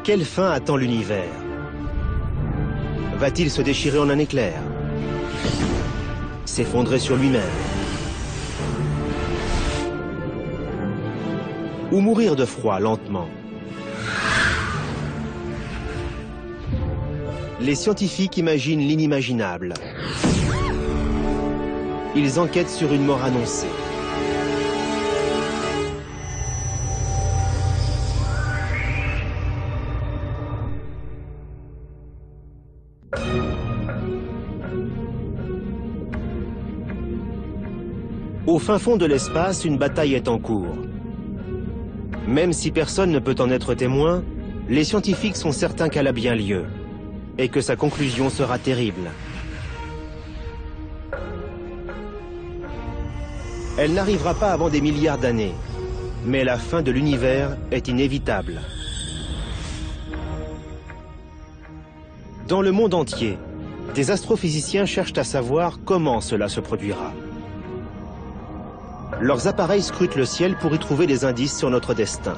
Quelle fin attend l'univers? Va-t-il se déchirer en un éclair? S'effondrer sur lui-même? Ou mourir de froid lentement? Les scientifiques imaginent l'inimaginable. Ils enquêtent sur une mort annoncée. Au fin fond de l'espace, une bataille est en cours. Même si personne ne peut en être témoin, les scientifiques sont certains qu'elle a bien lieu et que sa conclusion sera terrible. Elle n'arrivera pas avant des milliards d'années, mais la fin de l'univers est inévitable. Dans le monde entier, des astrophysiciens cherchent à savoir comment cela se produira. Leurs appareils scrutent le ciel pour y trouver des indices sur notre destin.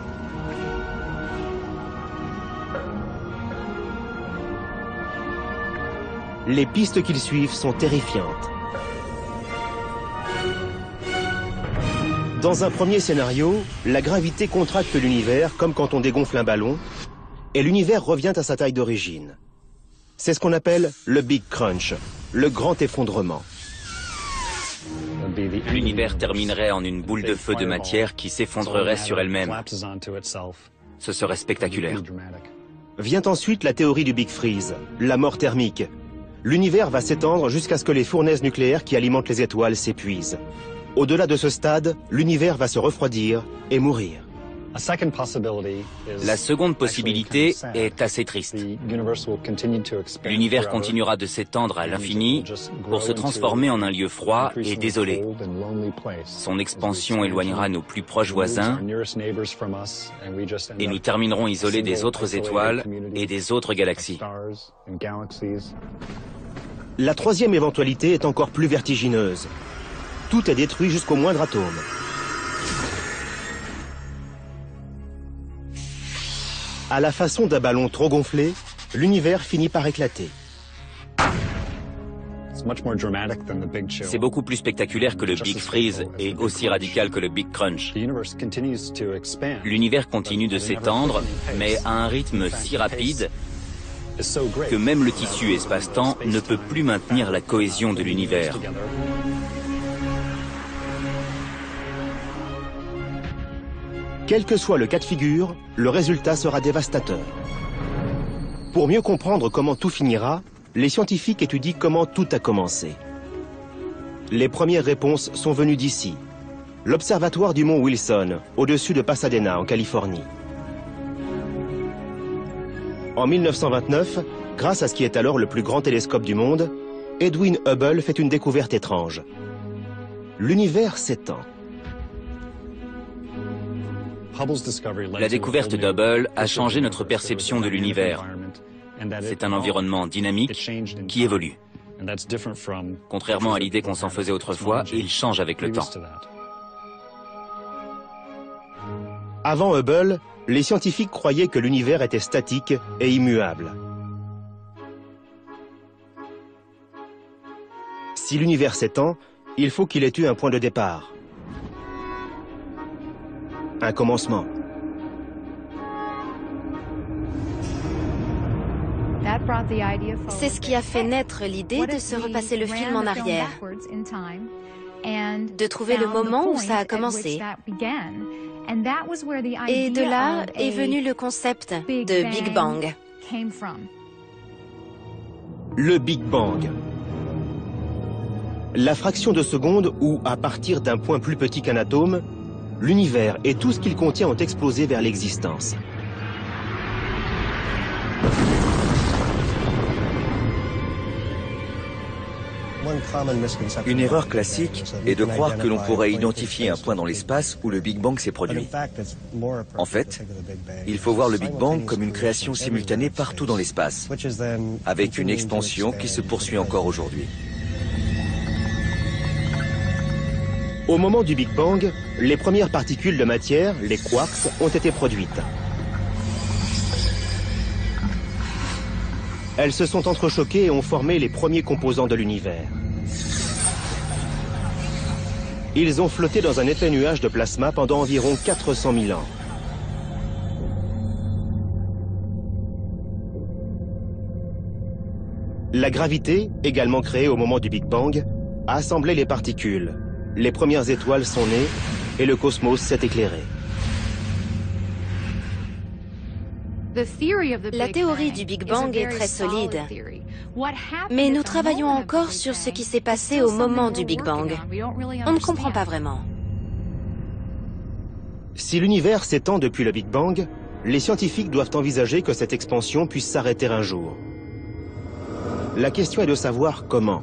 Les pistes qu'ils suivent sont terrifiantes. Dans un premier scénario, la gravité contracte l'univers comme quand on dégonfle un ballon, et l'univers revient à sa taille d'origine. C'est ce qu'on appelle le Big Crunch, le grand effondrement. L'univers terminerait en une boule de feu de matière qui s'effondrerait sur elle-même. Ce serait spectaculaire. Vient ensuite la théorie du Big Freeze, la mort thermique. L'univers va s'étendre jusqu'à ce que les fournaises nucléaires qui alimentent les étoiles s'épuisent. Au-delà de ce stade, l'univers va se refroidir et mourir. La seconde possibilité est assez triste. L'univers continuera de s'étendre à l'infini pour se transformer en un lieu froid et désolé. Son expansion éloignera nos plus proches voisins et nous terminerons isolés des autres étoiles et des autres galaxies. La troisième éventualité est encore plus vertigineuse. Tout est détruit jusqu'au moindre atome. À la façon d'un ballon trop gonflé, l'univers finit par éclater. C'est beaucoup plus spectaculaire que le Big Freeze et aussi radical que le Big Crunch. L'univers continue de s'étendre, mais à un rythme si rapide que même le tissu espace-temps ne peut plus maintenir la cohésion de l'univers. Quel que soit le cas de figure, le résultat sera dévastateur. Pour mieux comprendre comment tout finira, les scientifiques étudient comment tout a commencé. Les premières réponses sont venues d'ici, l'observatoire du mont Wilson, au-dessus de Pasadena, en Californie. En 1929, grâce à ce qui est alors le plus grand télescope du monde, Edwin Hubble fait une découverte étrange. L'univers s'étend. La découverte d'Hubble a changé notre perception de l'univers. C'est un environnement dynamique qui évolue. Contrairement à l'idée qu'on s'en faisait autrefois, il change avec le temps. Avant Hubble, les scientifiques croyaient que l'univers était statique et immuable. Si l'univers s'étend, il faut qu'il ait eu un point de départ. Un commencement. C'est ce qui a fait naître l'idée de se repasser le film en arrière, de trouver le moment où ça a commencé. Et de là est venu le concept de Big Bang. Le Big Bang. La fraction de seconde où, à partir d'un point plus petit qu'un atome, l'univers et tout ce qu'il contient ont explosé vers l'existence. Une erreur classique est de croire que l'on pourrait identifier un point dans l'espace où le Big Bang s'est produit. En fait, il faut voir le Big Bang comme une création simultanée partout dans l'espace, avec une expansion qui se poursuit encore aujourd'hui. Au moment du Big Bang, les premières particules de matière, les quarks, ont été produites. Elles se sont entrechoquées et ont formé les premiers composants de l'univers. Ils ont flotté dans un épais nuage de plasma pendant environ 400 000 ans. La gravité, également créée au moment du Big Bang, a assemblé les particules. Les premières étoiles sont nées et le cosmos s'est éclairé. La théorie du Big Bang est très solide. Mais nous travaillons encore sur ce qui s'est passé au moment du Big Bang. On ne comprend pas vraiment. Si l'univers s'étend depuis le Big Bang, les scientifiques doivent envisager que cette expansion puisse s'arrêter un jour. La question est de savoir comment.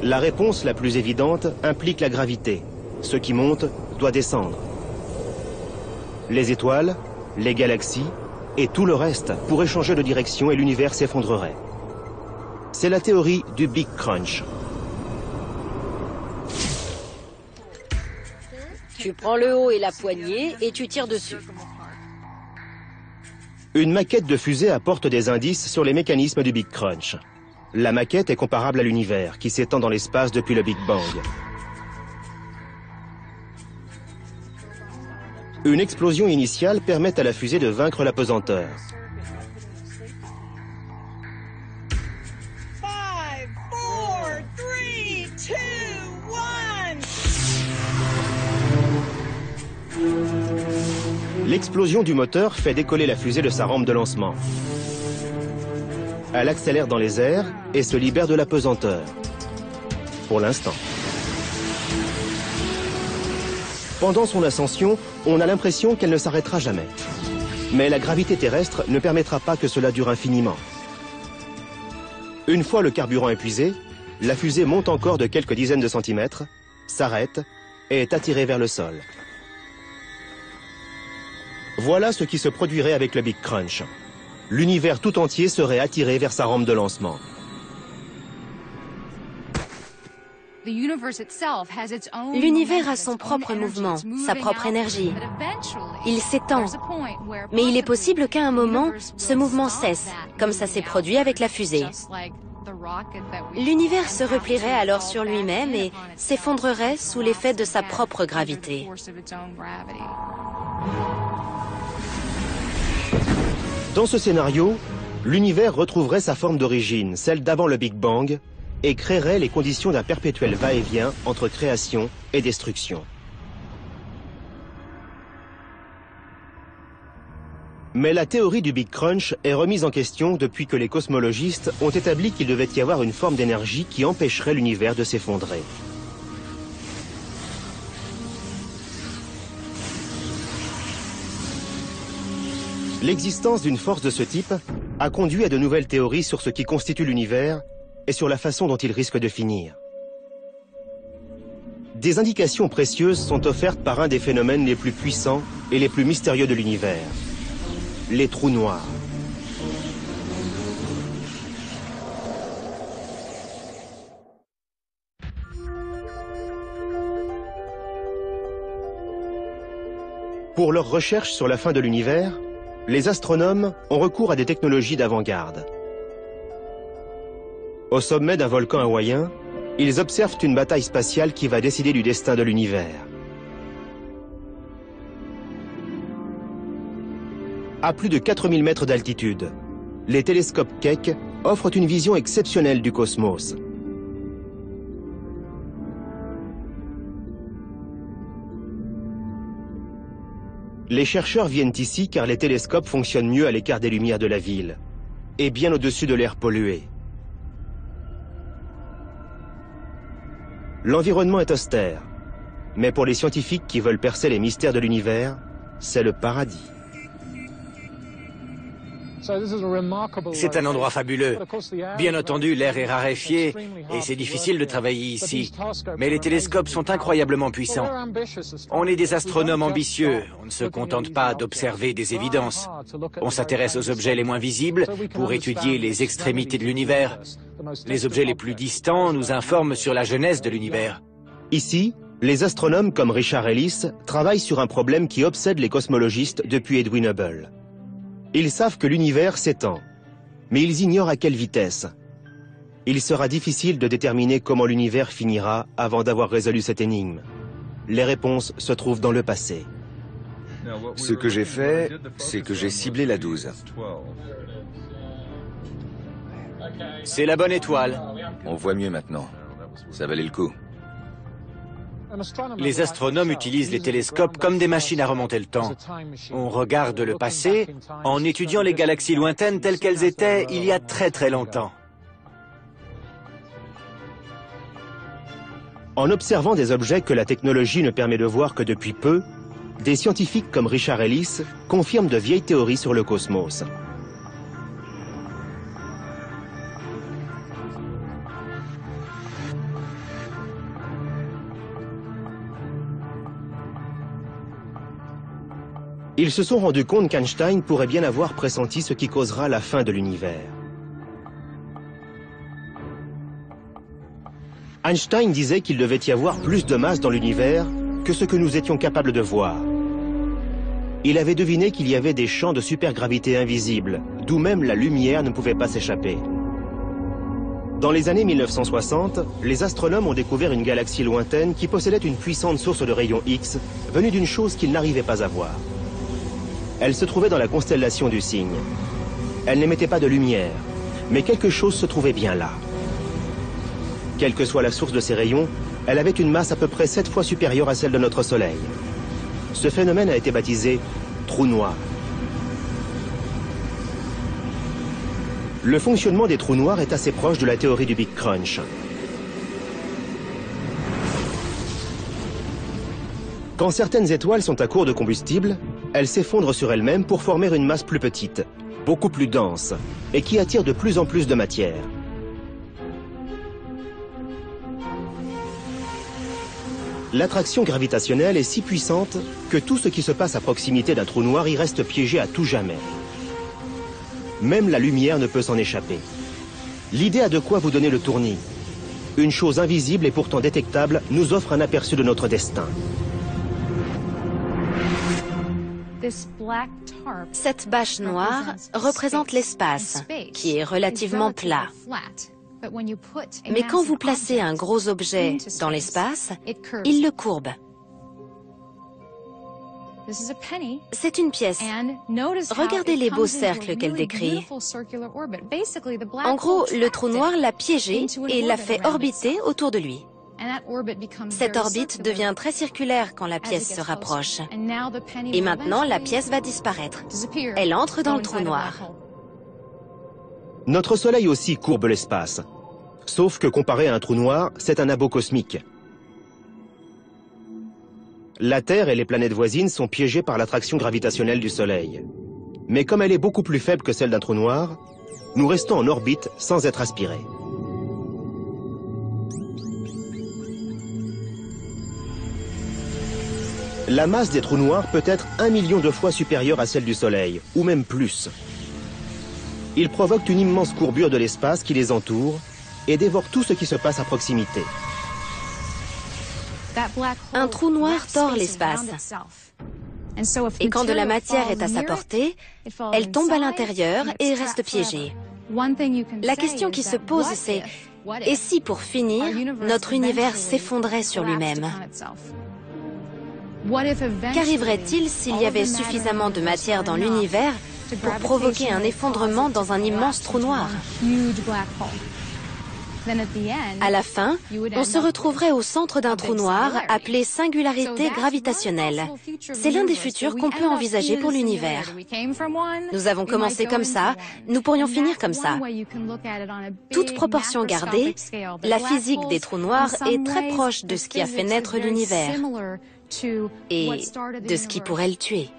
La réponse la plus évidente implique la gravité. Ce qui monte doit descendre. Les étoiles, les galaxies et tout le reste pourraient changer de direction et l'univers s'effondrerait. C'est la théorie du Big Crunch. Tu prends le haut et la poignée et tu tires dessus. Une maquette de fusée apporte des indices sur les mécanismes du Big Crunch. La maquette est comparable à l'univers, qui s'étend dans l'espace depuis le Big Bang. Une explosion initiale permet à la fusée de vaincre la pesanteur. L'explosion du moteur fait décoller la fusée de sa rampe de lancement. Elle accélère dans les airs et se libère de la pesanteur. Pour l'instant. Pendant son ascension, on a l'impression qu'elle ne s'arrêtera jamais. Mais la gravité terrestre ne permettra pas que cela dure infiniment. Une fois le carburant épuisé, la fusée monte encore de quelques dizaines de centimètres, s'arrête et est attirée vers le sol. Voilà ce qui se produirait avec le Big Crunch. L'univers tout entier serait attiré vers sa rampe de lancement. L'univers a son propre mouvement, sa propre énergie. Il s'étend. Mais il est possible qu'à un moment, ce mouvement cesse, comme ça s'est produit avec la fusée. L'univers se replierait alors sur lui-même et s'effondrerait sous l'effet de sa propre gravité. Dans ce scénario, l'univers retrouverait sa forme d'origine, celle d'avant le Big Bang, et créerait les conditions d'un perpétuel va-et-vient entre création et destruction. Mais la théorie du Big Crunch est remise en question depuis que les cosmologistes ont établi qu'il devait y avoir une forme d'énergie qui empêcherait l'univers de s'effondrer. L'existence d'une force de ce type a conduit à de nouvelles théories sur ce qui constitue l'univers et sur la façon dont il risque de finir. Des indications précieuses sont offertes par un des phénomènes les plus puissants et les plus mystérieux de l'univers, les trous noirs. Pour leurs recherches sur la fin de l'univers, les astronomes ont recours à des technologies d'avant-garde. Au sommet d'un volcan hawaïen, ils observent une bataille spatiale qui va décider du destin de l'univers. À plus de 4000 mètres d'altitude, les télescopes Keck offrent une vision exceptionnelle du cosmos. Les chercheurs viennent ici car les télescopes fonctionnent mieux à l'écart des lumières de la ville et bien au-dessus de l'air pollué. L'environnement est austère, mais pour les scientifiques qui veulent percer les mystères de l'univers, c'est le paradis. C'est un endroit fabuleux. Bien entendu, l'air est raréfié et c'est difficile de travailler ici. Mais les télescopes sont incroyablement puissants. On est des astronomes ambitieux. On ne se contente pas d'observer des évidences. On s'intéresse aux objets les moins visibles pour étudier les extrémités de l'univers. Les objets les plus distants nous informent sur la genèse de l'univers. Ici, Les astronomes comme Richard Ellis travaillent sur un problème qui obsède les cosmologistes depuis Edwin Hubble. Ils savent que l'univers s'étend, mais ils ignorent à quelle vitesse. Il sera difficile de déterminer comment l'univers finira avant d'avoir résolu cette énigme. Les réponses se trouvent dans le passé. Ce que j'ai fait, c'est que j'ai ciblé la 12. C'est la bonne étoile. On voit mieux maintenant. Ça valait le coup. Les astronomes utilisent les télescopes comme des machines à remonter le temps. On regarde le passé en étudiant les galaxies lointaines telles qu'elles étaient il y a très très longtemps. En observant des objets que la technologie ne permet de voir que depuis peu, des scientifiques comme Richard Ellis confirment de vieilles théories sur le cosmos. Ils se sont rendus compte qu'Einstein pourrait bien avoir pressenti ce qui causera la fin de l'univers. Einstein disait qu'il devait y avoir plus de masse dans l'univers que ce que nous étions capables de voir. Il avait deviné qu'il y avait des champs de supergravité invisibles, d'où même la lumière ne pouvait pas s'échapper. Dans les années 1960, les astronomes ont découvert une galaxie lointaine qui possédait une puissante source de rayons X, venue d'une chose qu'ils n'arrivaient pas à voir. Elle se trouvait dans la constellation du Cygne. Elle n'émettait pas de lumière, mais quelque chose se trouvait bien là. Quelle que soit la source de ces rayons, elle avait une masse à peu près 7 fois supérieure à celle de notre Soleil. Ce phénomène a été baptisé trou noir. Le fonctionnement des trous noirs est assez proche de la théorie du Big Crunch. Quand certaines étoiles sont à court de combustible, elles s'effondrent sur elles-mêmes pour former une masse plus petite, beaucoup plus dense, et qui attire de plus en plus de matière. L'attraction gravitationnelle est si puissante que tout ce qui se passe à proximité d'un trou noir y reste piégé à tout jamais. Même la lumière ne peut s'en échapper. L'idée a de quoi vous donner le tournis. Une chose invisible et pourtant détectable nous offre un aperçu de notre destin. Cette bâche noire représente l'espace, qui est relativement plat. Mais quand vous placez un gros objet dans l'espace, il le courbe. C'est une pièce. Regardez les beaux cercles qu'elle décrit. En gros, le trou noir l'a piégé et l'a fait orbiter autour de lui. Cette orbite devient très circulaire quand la pièce se rapproche. Et maintenant, la pièce va disparaître. Elle entre dans le trou noir. Notre Soleil aussi courbe l'espace. Sauf que comparé à un trou noir, c'est un abo cosmique. La Terre et les planètes voisines sont piégées par l'attraction gravitationnelle du Soleil. Mais comme elle est beaucoup plus faible que celle d'un trou noir, nous restons en orbite sans être aspirés. La masse des trous noirs peut être 1 million de fois supérieure à celle du Soleil, ou même plus. Ils provoquent une immense courbure de l'espace qui les entoure et dévorent tout ce qui se passe à proximité. Un trou noir tord l'espace. Et quand de la matière est à sa portée, elle tombe à l'intérieur et reste piégée. La question qui se pose, c'est « Et si, pour finir, notre univers s'effondrait sur lui-même » Qu'arriverait-il s'il y avait suffisamment de matière dans l'univers pour provoquer un effondrement dans un immense trou noir? À la fin, on se retrouverait au centre d'un trou noir appelé singularité gravitationnelle. C'est l'un des futurs qu'on peut envisager pour l'univers. Nous avons commencé comme ça, nous pourrions finir comme ça. Toute proportion gardée, la physique des trous noirs est très proche de ce qui a fait naître l'univers et de ce qui pourrait le tuer.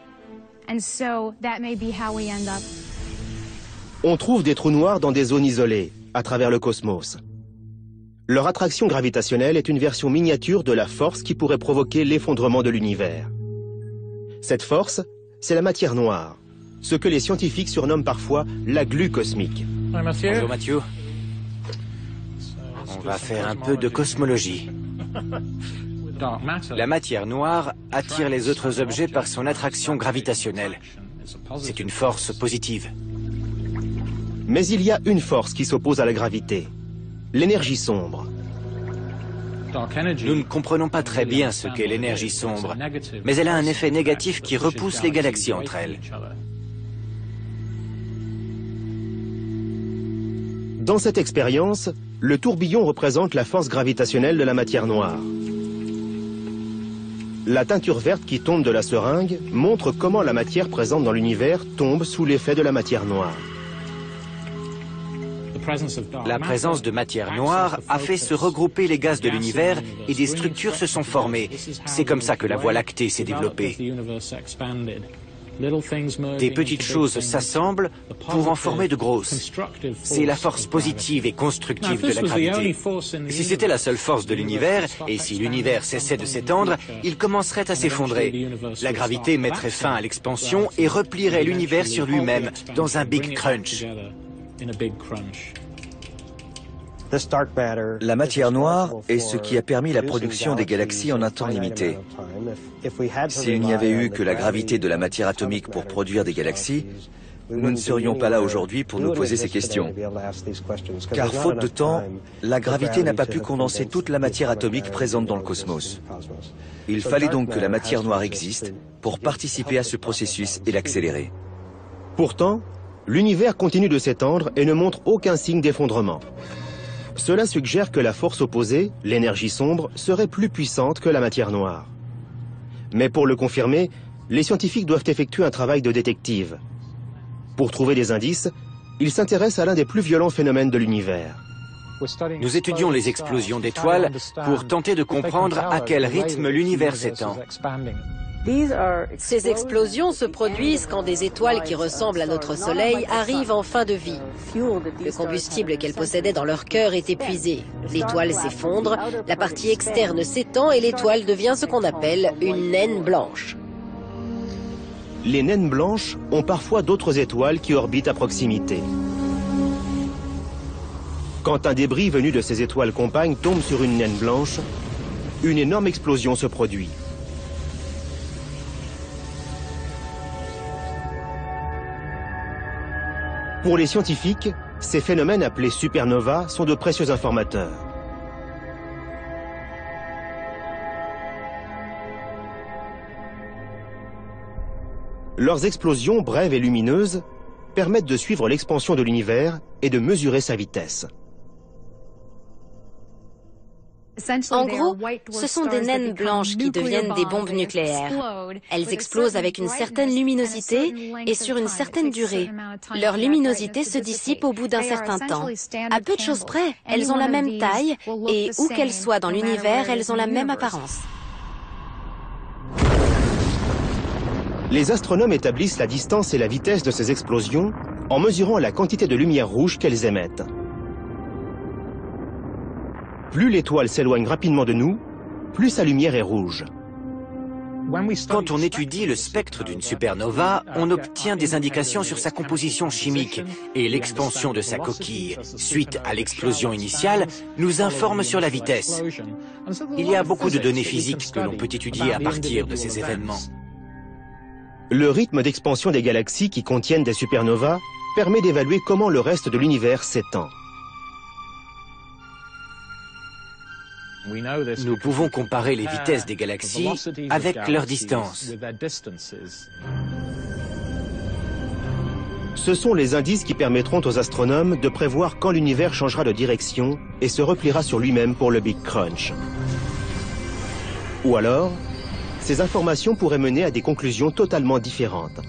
On trouve des trous noirs dans des zones isolées, à travers le cosmos. Leur attraction gravitationnelle est une version miniature de la force qui pourrait provoquer l'effondrement de l'univers. Cette force, c'est la matière noire, ce que les scientifiques surnomment parfois la glu cosmique. Bonjour Mathieu. On va faire un peu de cosmologie. La matière noire attire les autres objets par son attraction gravitationnelle. C'est une force positive. Mais il y a une force qui s'oppose à la gravité, l'énergie sombre. Nous ne comprenons pas très bien ce qu'est l'énergie sombre, mais elle a un effet négatif qui repousse les galaxies entre elles. Dans cette expérience, le tourbillon représente la force gravitationnelle de la matière noire. La teinture verte qui tombe de la seringue montre comment la matière présente dans l'univers tombe sous l'effet de la matière noire. La présence de matière noire a fait se regrouper les gaz de l'univers et des structures se sont formées. C'est comme ça que la Voie lactée s'est développée. Des petites choses s'assemblent pour en former de grosses. C'est la force positive et constructive de la gravité. Si c'était la seule force de l'univers, et si l'univers cessait de s'étendre, il commencerait à s'effondrer. La gravité mettrait fin à l'expansion et replierait l'univers sur lui-même dans un Big Crunch. La matière noire est ce qui a permis la production des galaxies en un temps limité. S'il n'y avait eu que la gravité de la matière atomique pour produire des galaxies, nous ne serions pas là aujourd'hui pour nous poser ces questions. Car faute de temps, la gravité n'a pas pu condenser toute la matière atomique présente dans le cosmos. Il fallait donc que la matière noire existe pour participer à ce processus et l'accélérer. Pourtant, l'univers continue de s'étendre et ne montre aucun signe d'effondrement. Cela suggère que la force opposée, l'énergie sombre, serait plus puissante que la matière noire. Mais pour le confirmer, les scientifiques doivent effectuer un travail de détective. Pour trouver des indices, ils s'intéressent à l'un des plus violents phénomènes de l'univers. Nous étudions les explosions d'étoiles pour tenter de comprendre à quel rythme l'univers s'étend. Ces explosions se produisent quand des étoiles qui ressemblent à notre Soleil arrivent en fin de vie. Le combustible qu'elles possédaient dans leur cœur est épuisé. L'étoile s'effondre, la partie externe s'étend et l'étoile devient ce qu'on appelle une naine blanche. Les naines blanches ont parfois d'autres étoiles qui orbitent à proximité. Quand un débris venu de ces étoiles compagnes tombe sur une naine blanche, une énorme explosion se produit. Pour les scientifiques, ces phénomènes appelés supernovas sont de précieux informateurs. Leurs explosions brèves et lumineuses permettent de suivre l'expansion de l'univers et de mesurer sa vitesse. En gros, ce sont des naines blanches qui deviennent des bombes nucléaires. Elles explosent avec une certaine luminosité et sur une certaine durée. Leur luminosité se dissipe au bout d'un certain temps. À peu de choses près, elles ont la même taille et où qu'elles soient dans l'univers, elles ont la même apparence. Les astronomes établissent la distance et la vitesse de ces explosions en mesurant la quantité de lumière rouge qu'elles émettent. Plus l'étoile s'éloigne rapidement de nous, plus sa lumière est rouge. Quand on étudie le spectre d'une supernova, on obtient des indications sur sa composition chimique et l'expansion de sa coquille, suite à l'explosion initiale, nous informe sur la vitesse. Il y a beaucoup de données physiques que l'on peut étudier à partir de ces événements. Le rythme d'expansion des galaxies qui contiennent des supernovas permet d'évaluer comment le reste de l'univers s'étend. Nous pouvons comparer les vitesses des galaxies avec leur distance. Ce sont les indices qui permettront aux astronomes de prévoir quand l'univers changera de direction et se repliera sur lui-même pour le Big Crunch. Ou alors, ces informations pourraient mener à des conclusions totalement différentes.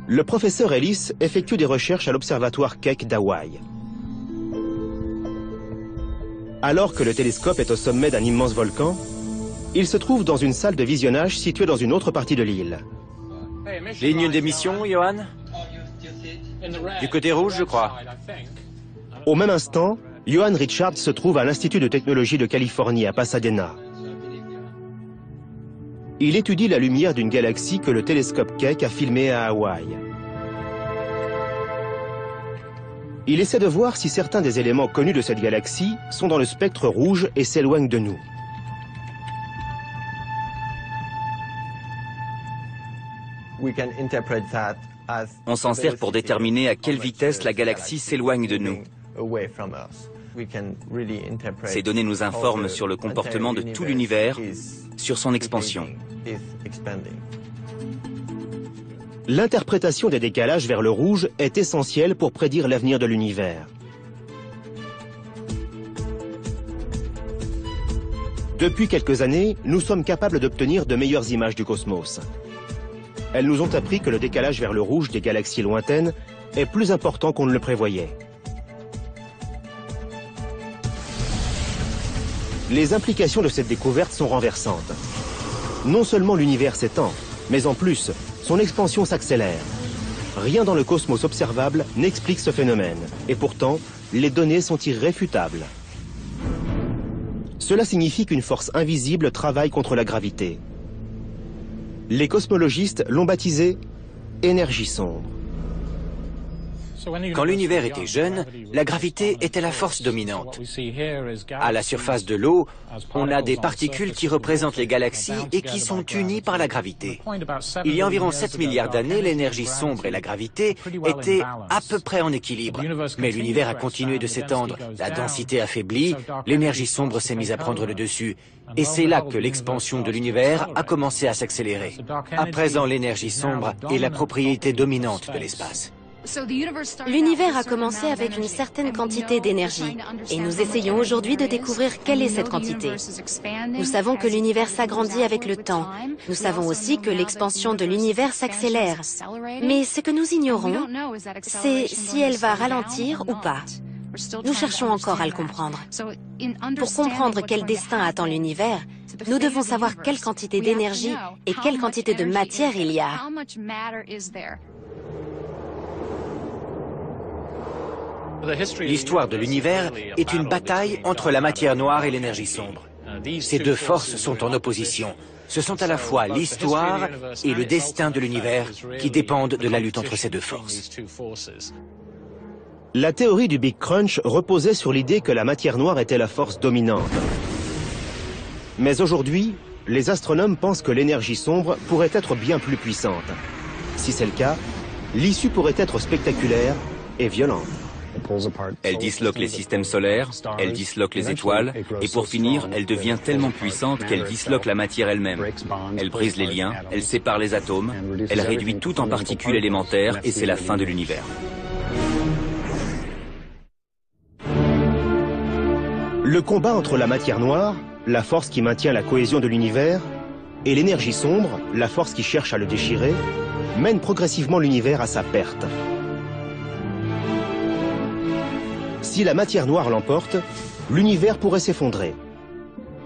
Le professeur Ellis effectue des recherches à l'observatoire Keck d'Hawaï. Alors que le télescope est au sommet d'un immense volcan, il se trouve dans une salle de visionnage située dans une autre partie de l'île. Ligne d'émission, Johan? Du côté rouge, je crois. Au même instant, Johan Richards se trouve à l'Institut de technologie de Californie à Pasadena. Il étudie la lumière d'une galaxie que le télescope Keck a filmée à Hawaï. Il essaie de voir si certains des éléments connus de cette galaxie sont dans le spectre rouge et s'éloignent de nous. On s'en sert pour déterminer à quelle vitesse la galaxie s'éloigne de nous. Ces données nous informent sur le comportement de tout l'univers, sur son expansion. L'interprétation des décalages vers le rouge est essentielle pour prédire l'avenir de l'univers. Depuis quelques années, nous sommes capables d'obtenir de meilleures images du cosmos. Elles nous ont appris que le décalage vers le rouge des galaxies lointaines est plus important qu'on ne le prévoyait. Les implications de cette découverte sont renversantes. Non seulement l'univers s'étend, mais en plus, son expansion s'accélère. Rien dans le cosmos observable n'explique ce phénomène. Et pourtant, les données sont irréfutables. Cela signifie qu'une force invisible travaille contre la gravité. Les cosmologistes l'ont baptisé « énergie sombre ». Quand l'univers était jeune, la gravité était la force dominante. À la surface de l'eau, on a des particules qui représentent les galaxies et qui sont unies par la gravité. Il y a environ 7 milliards d'années, l'énergie sombre et la gravité étaient à peu près en équilibre. Mais l'univers a continué de s'étendre, la densité a faibli, l'énergie sombre s'est mise à prendre le dessus. Et c'est là que l'expansion de l'univers a commencé à s'accélérer. À présent, l'énergie sombre est la propriété dominante de l'espace. L'univers a commencé avec une certaine quantité d'énergie et nous essayons aujourd'hui de découvrir quelle est cette quantité. Nous savons que l'univers s'agrandit avec le temps. Nous savons aussi que l'expansion de l'univers s'accélère. Mais ce que nous ignorons, c'est si elle va ralentir ou pas. Nous cherchons encore à le comprendre. Pour comprendre quel destin attend l'univers, nous devons savoir quelle quantité d'énergie et quelle quantité de matière il y a. L'histoire de l'univers est une bataille entre la matière noire et l'énergie sombre. Ces deux forces sont en opposition. Ce sont à la fois l'histoire et le destin de l'univers qui dépendent de la lutte entre ces deux forces. La théorie du Big Crunch reposait sur l'idée que la matière noire était la force dominante. Mais aujourd'hui, les astronomes pensent que l'énergie sombre pourrait être bien plus puissante. Si c'est le cas, l'issue pourrait être spectaculaire et violente. Elle disloque les systèmes solaires, elle disloque les étoiles, et pour finir, elle devient tellement puissante qu'elle disloque la matière elle-même. Elle brise les liens, elle sépare les atomes, elle réduit tout en particules élémentaires, et c'est la fin de l'univers. Le combat entre la matière noire, la force qui maintient la cohésion de l'univers, et l'énergie sombre, la force qui cherche à le déchirer, mène progressivement l'univers à sa perte. Si la matière noire l'emporte, l'univers pourrait s'effondrer.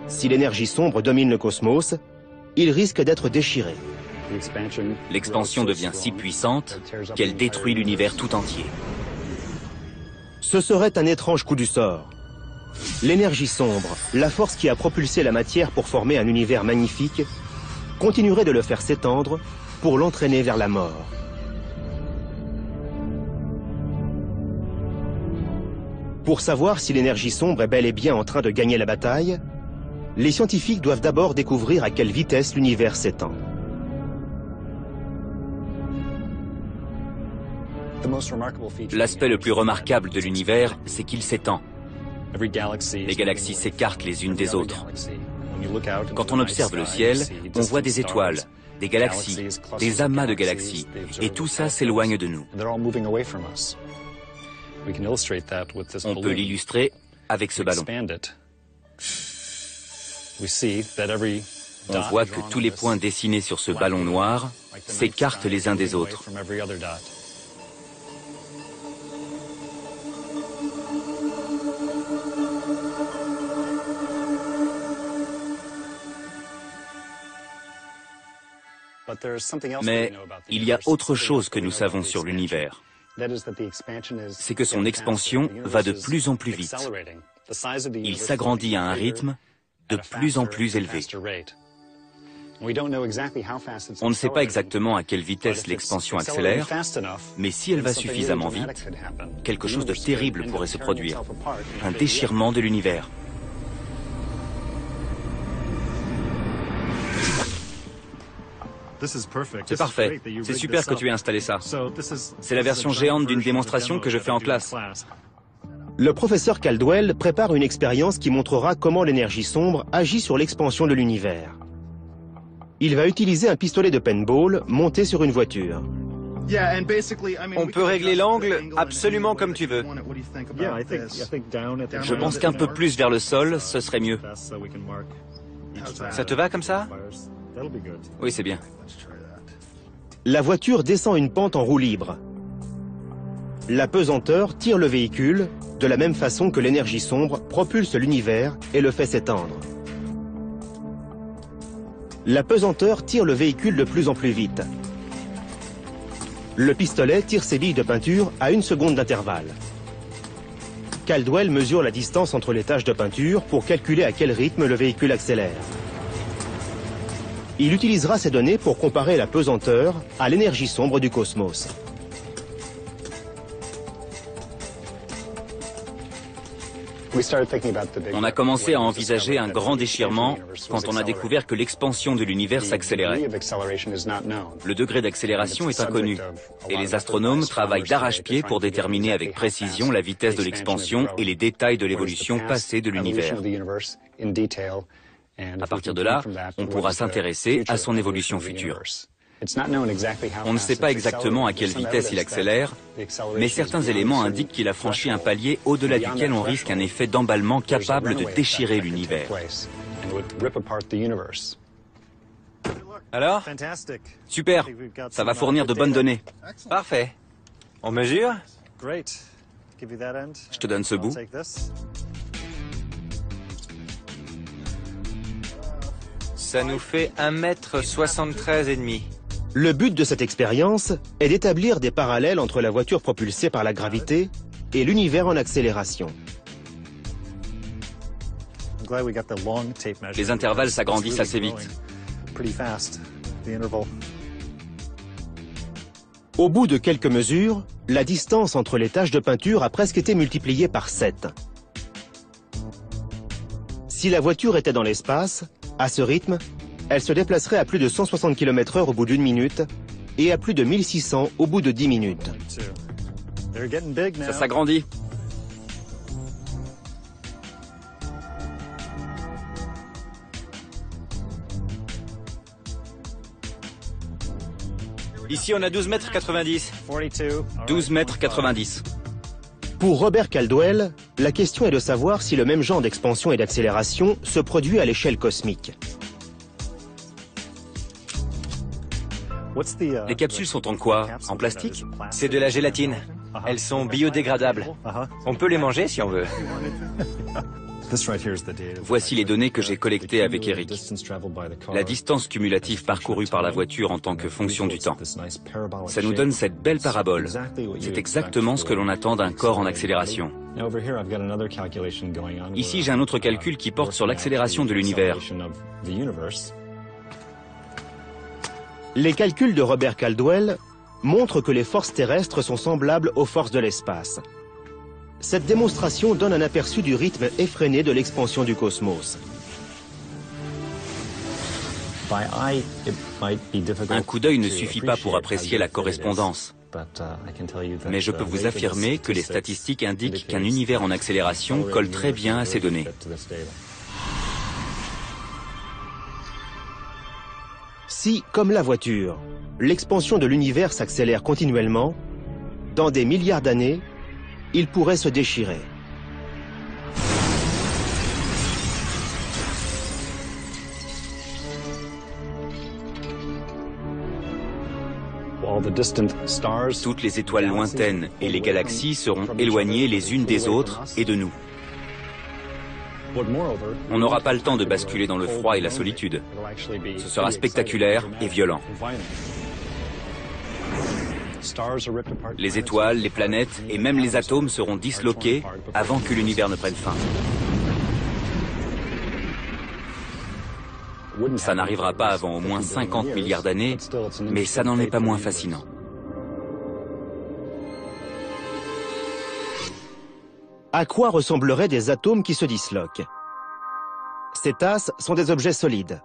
Si l'énergie sombre domine le cosmos, il risque d'être déchiré. L'expansion devient si puissante qu'elle détruit l'univers tout entier. Ce serait un étrange coup du sort. L'énergie sombre, la force qui a propulsé la matière pour former un univers magnifique, continuerait de le faire s'étendre pour l'entraîner vers la mort. Pour savoir si l'énergie sombre est bel et bien en train de gagner la bataille, les scientifiques doivent d'abord découvrir à quelle vitesse l'univers s'étend. L'aspect le plus remarquable de l'univers, c'est qu'il s'étend. Les galaxies s'écartent les unes des autres. Quand on observe le ciel, on voit des étoiles, des galaxies, des amas de galaxies, et tout ça s'éloigne de nous. On peut l'illustrer avec ce ballon. On voit que tous les points dessinés sur ce ballon noir s'écartent les uns des autres. Mais il y a autre chose que nous savons sur l'univers. C'est que son expansion va de plus en plus vite. Il s'agrandit à un rythme de plus en plus élevé. On ne sait pas exactement à quelle vitesse l'expansion accélère, mais si elle va suffisamment vite, quelque chose de terrible pourrait se produire. Un déchirement de l'univers. C'est parfait. C'est super que tu aies installé ça. C'est la version géante d'une démonstration que je fais en classe. Le professeur Caldwell prépare une expérience qui montrera comment l'énergie sombre agit sur l'expansion de l'univers. Il va utiliser un pistolet de paintball monté sur une voiture. On peut régler l'angle absolument comme tu veux. Je pense qu'un peu plus vers le sol, ce serait mieux. Ça te va comme ça? Oui, c'est bien. La voiture descend une pente en roue libre. La pesanteur tire le véhicule de la même façon que l'énergie sombre propulse l'univers et le fait s'étendre. La pesanteur tire le véhicule de plus en plus vite. Le pistolet tire ses billes de peinture à 1 seconde d'intervalle. Caldwell mesure la distance entre les taches de peinture pour calculer à quel rythme le véhicule accélère. Il utilisera ces données pour comparer la pesanteur à l'énergie sombre du cosmos. On a commencé à envisager un grand déchirement quand on a découvert que l'expansion de l'univers s'accélérait. Le degré d'accélération est inconnu et les astronomes travaillent d'arrache-pied pour déterminer avec précision la vitesse de l'expansion et les détails de l'évolution passée de l'univers. À partir de là, on pourra s'intéresser à son évolution future. On ne sait pas exactement à quelle vitesse il accélère, mais certains éléments indiquent qu'il a franchi un palier au-delà duquel on risque un effet d'emballement capable de déchirer l'univers. Alors? Super, ça va fournir de bonnes données. Parfait. On mesure? Je te donne ce bout. Ça nous fait 1,73 m. Le but de cette expérience est d'établir des parallèles entre la voiture propulsée par la gravité et l'univers en accélération. Les intervalles s'agrandissent assez vite. Au bout de quelques mesures, la distance entre les taches de peinture a presque été multipliée par 7. Si la voiture était dans l'espace, à ce rythme, elle se déplacerait à plus de 160 km/h au bout d'1 minute et à plus de 1600 au bout de 10 minutes. Ça s'agrandit. Ici, on a 12,90 m. 12,90 m. Pour Robert Caldwell, la question est de savoir si le même genre d'expansion et d'accélération se produit à l'échelle cosmique. Les capsules sont en quoi? En plastique? C'est de la gélatine. Elles sont biodégradables. On peut les manger si on veut. Voici les données que j'ai collectées avec Eric. La distance cumulative parcourue par la voiture en tant que fonction du temps. Ça nous donne cette belle parabole. C'est exactement ce que l'on attend d'un corps en accélération. Ici, j'ai un autre calcul qui porte sur l'accélération de l'univers. Les calculs de Robert Caldwell montrent que les forces terrestres sont semblables aux forces de l'espace. Cette démonstration donne un aperçu du rythme effréné de l'expansion du cosmos. Un coup d'œil ne suffit pas pour apprécier la correspondance. Mais je peux vous affirmer que les statistiques indiquent qu'un univers en accélération colle très bien à ces données. Si, comme la voiture, l'expansion de l'univers s'accélère continuellement, dans des milliards d'années, il pourrait se déchirer. Toutes les étoiles lointaines et les galaxies seront éloignées les unes des autres et de nous. On n'aura pas le temps de basculer dans le froid et la solitude. Ce sera spectaculaire et violent. Les étoiles, les planètes et même les atomes seront disloqués avant que l'univers ne prenne fin. Ça n'arrivera pas avant au moins 50 milliards d'années, mais ça n'en est pas moins fascinant. À quoi ressembleraient des atomes qui se disloquent? Ces tasses sont des objets solides.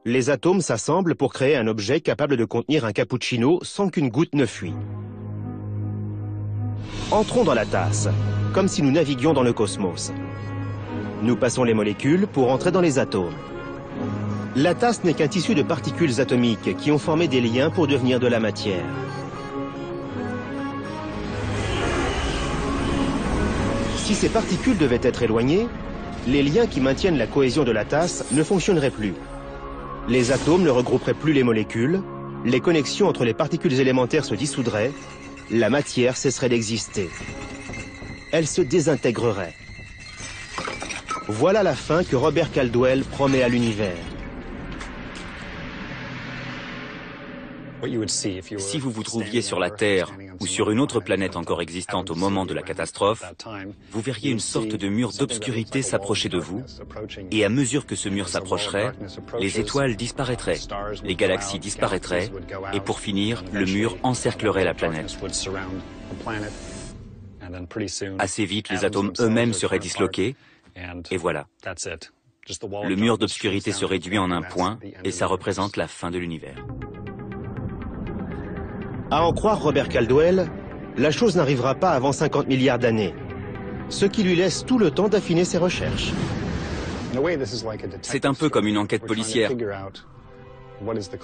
Les atomes s'assemblent pour créer un objet capable de contenir un cappuccino sans qu'une goutte ne fuit. Entrons dans la tasse, comme si nous naviguions dans le cosmos. Nous passons les molécules pour entrer dans les atomes. La tasse n'est qu'un tissu de particules atomiques qui ont formé des liens pour devenir de la matière. Si ces particules devaient être éloignées, les liens qui maintiennent la cohésion de la tasse ne fonctionneraient plus. Les atomes ne regrouperaient plus les molécules, les connexions entre les particules élémentaires se dissoudraient, la matière cesserait d'exister. Elle se désintégrerait. Voilà la fin que Robert Caldwell promet à l'univers. Si vous vous trouviez sur la Terre ou sur une autre planète encore existante au moment de la catastrophe, vous verriez une sorte de mur d'obscurité s'approcher de vous, et à mesure que ce mur s'approcherait, les étoiles disparaîtraient, les galaxies disparaîtraient, et pour finir, le mur encerclerait la planète. Assez vite, les atomes eux-mêmes seraient disloqués, et voilà. Le mur d'obscurité se réduit en un point, et ça représente la fin de l'univers. À en croire Robert Caldwell, la chose n'arrivera pas avant 50 milliards d'années, ce qui lui laisse tout le temps d'affiner ses recherches. C'est un peu comme une enquête policière.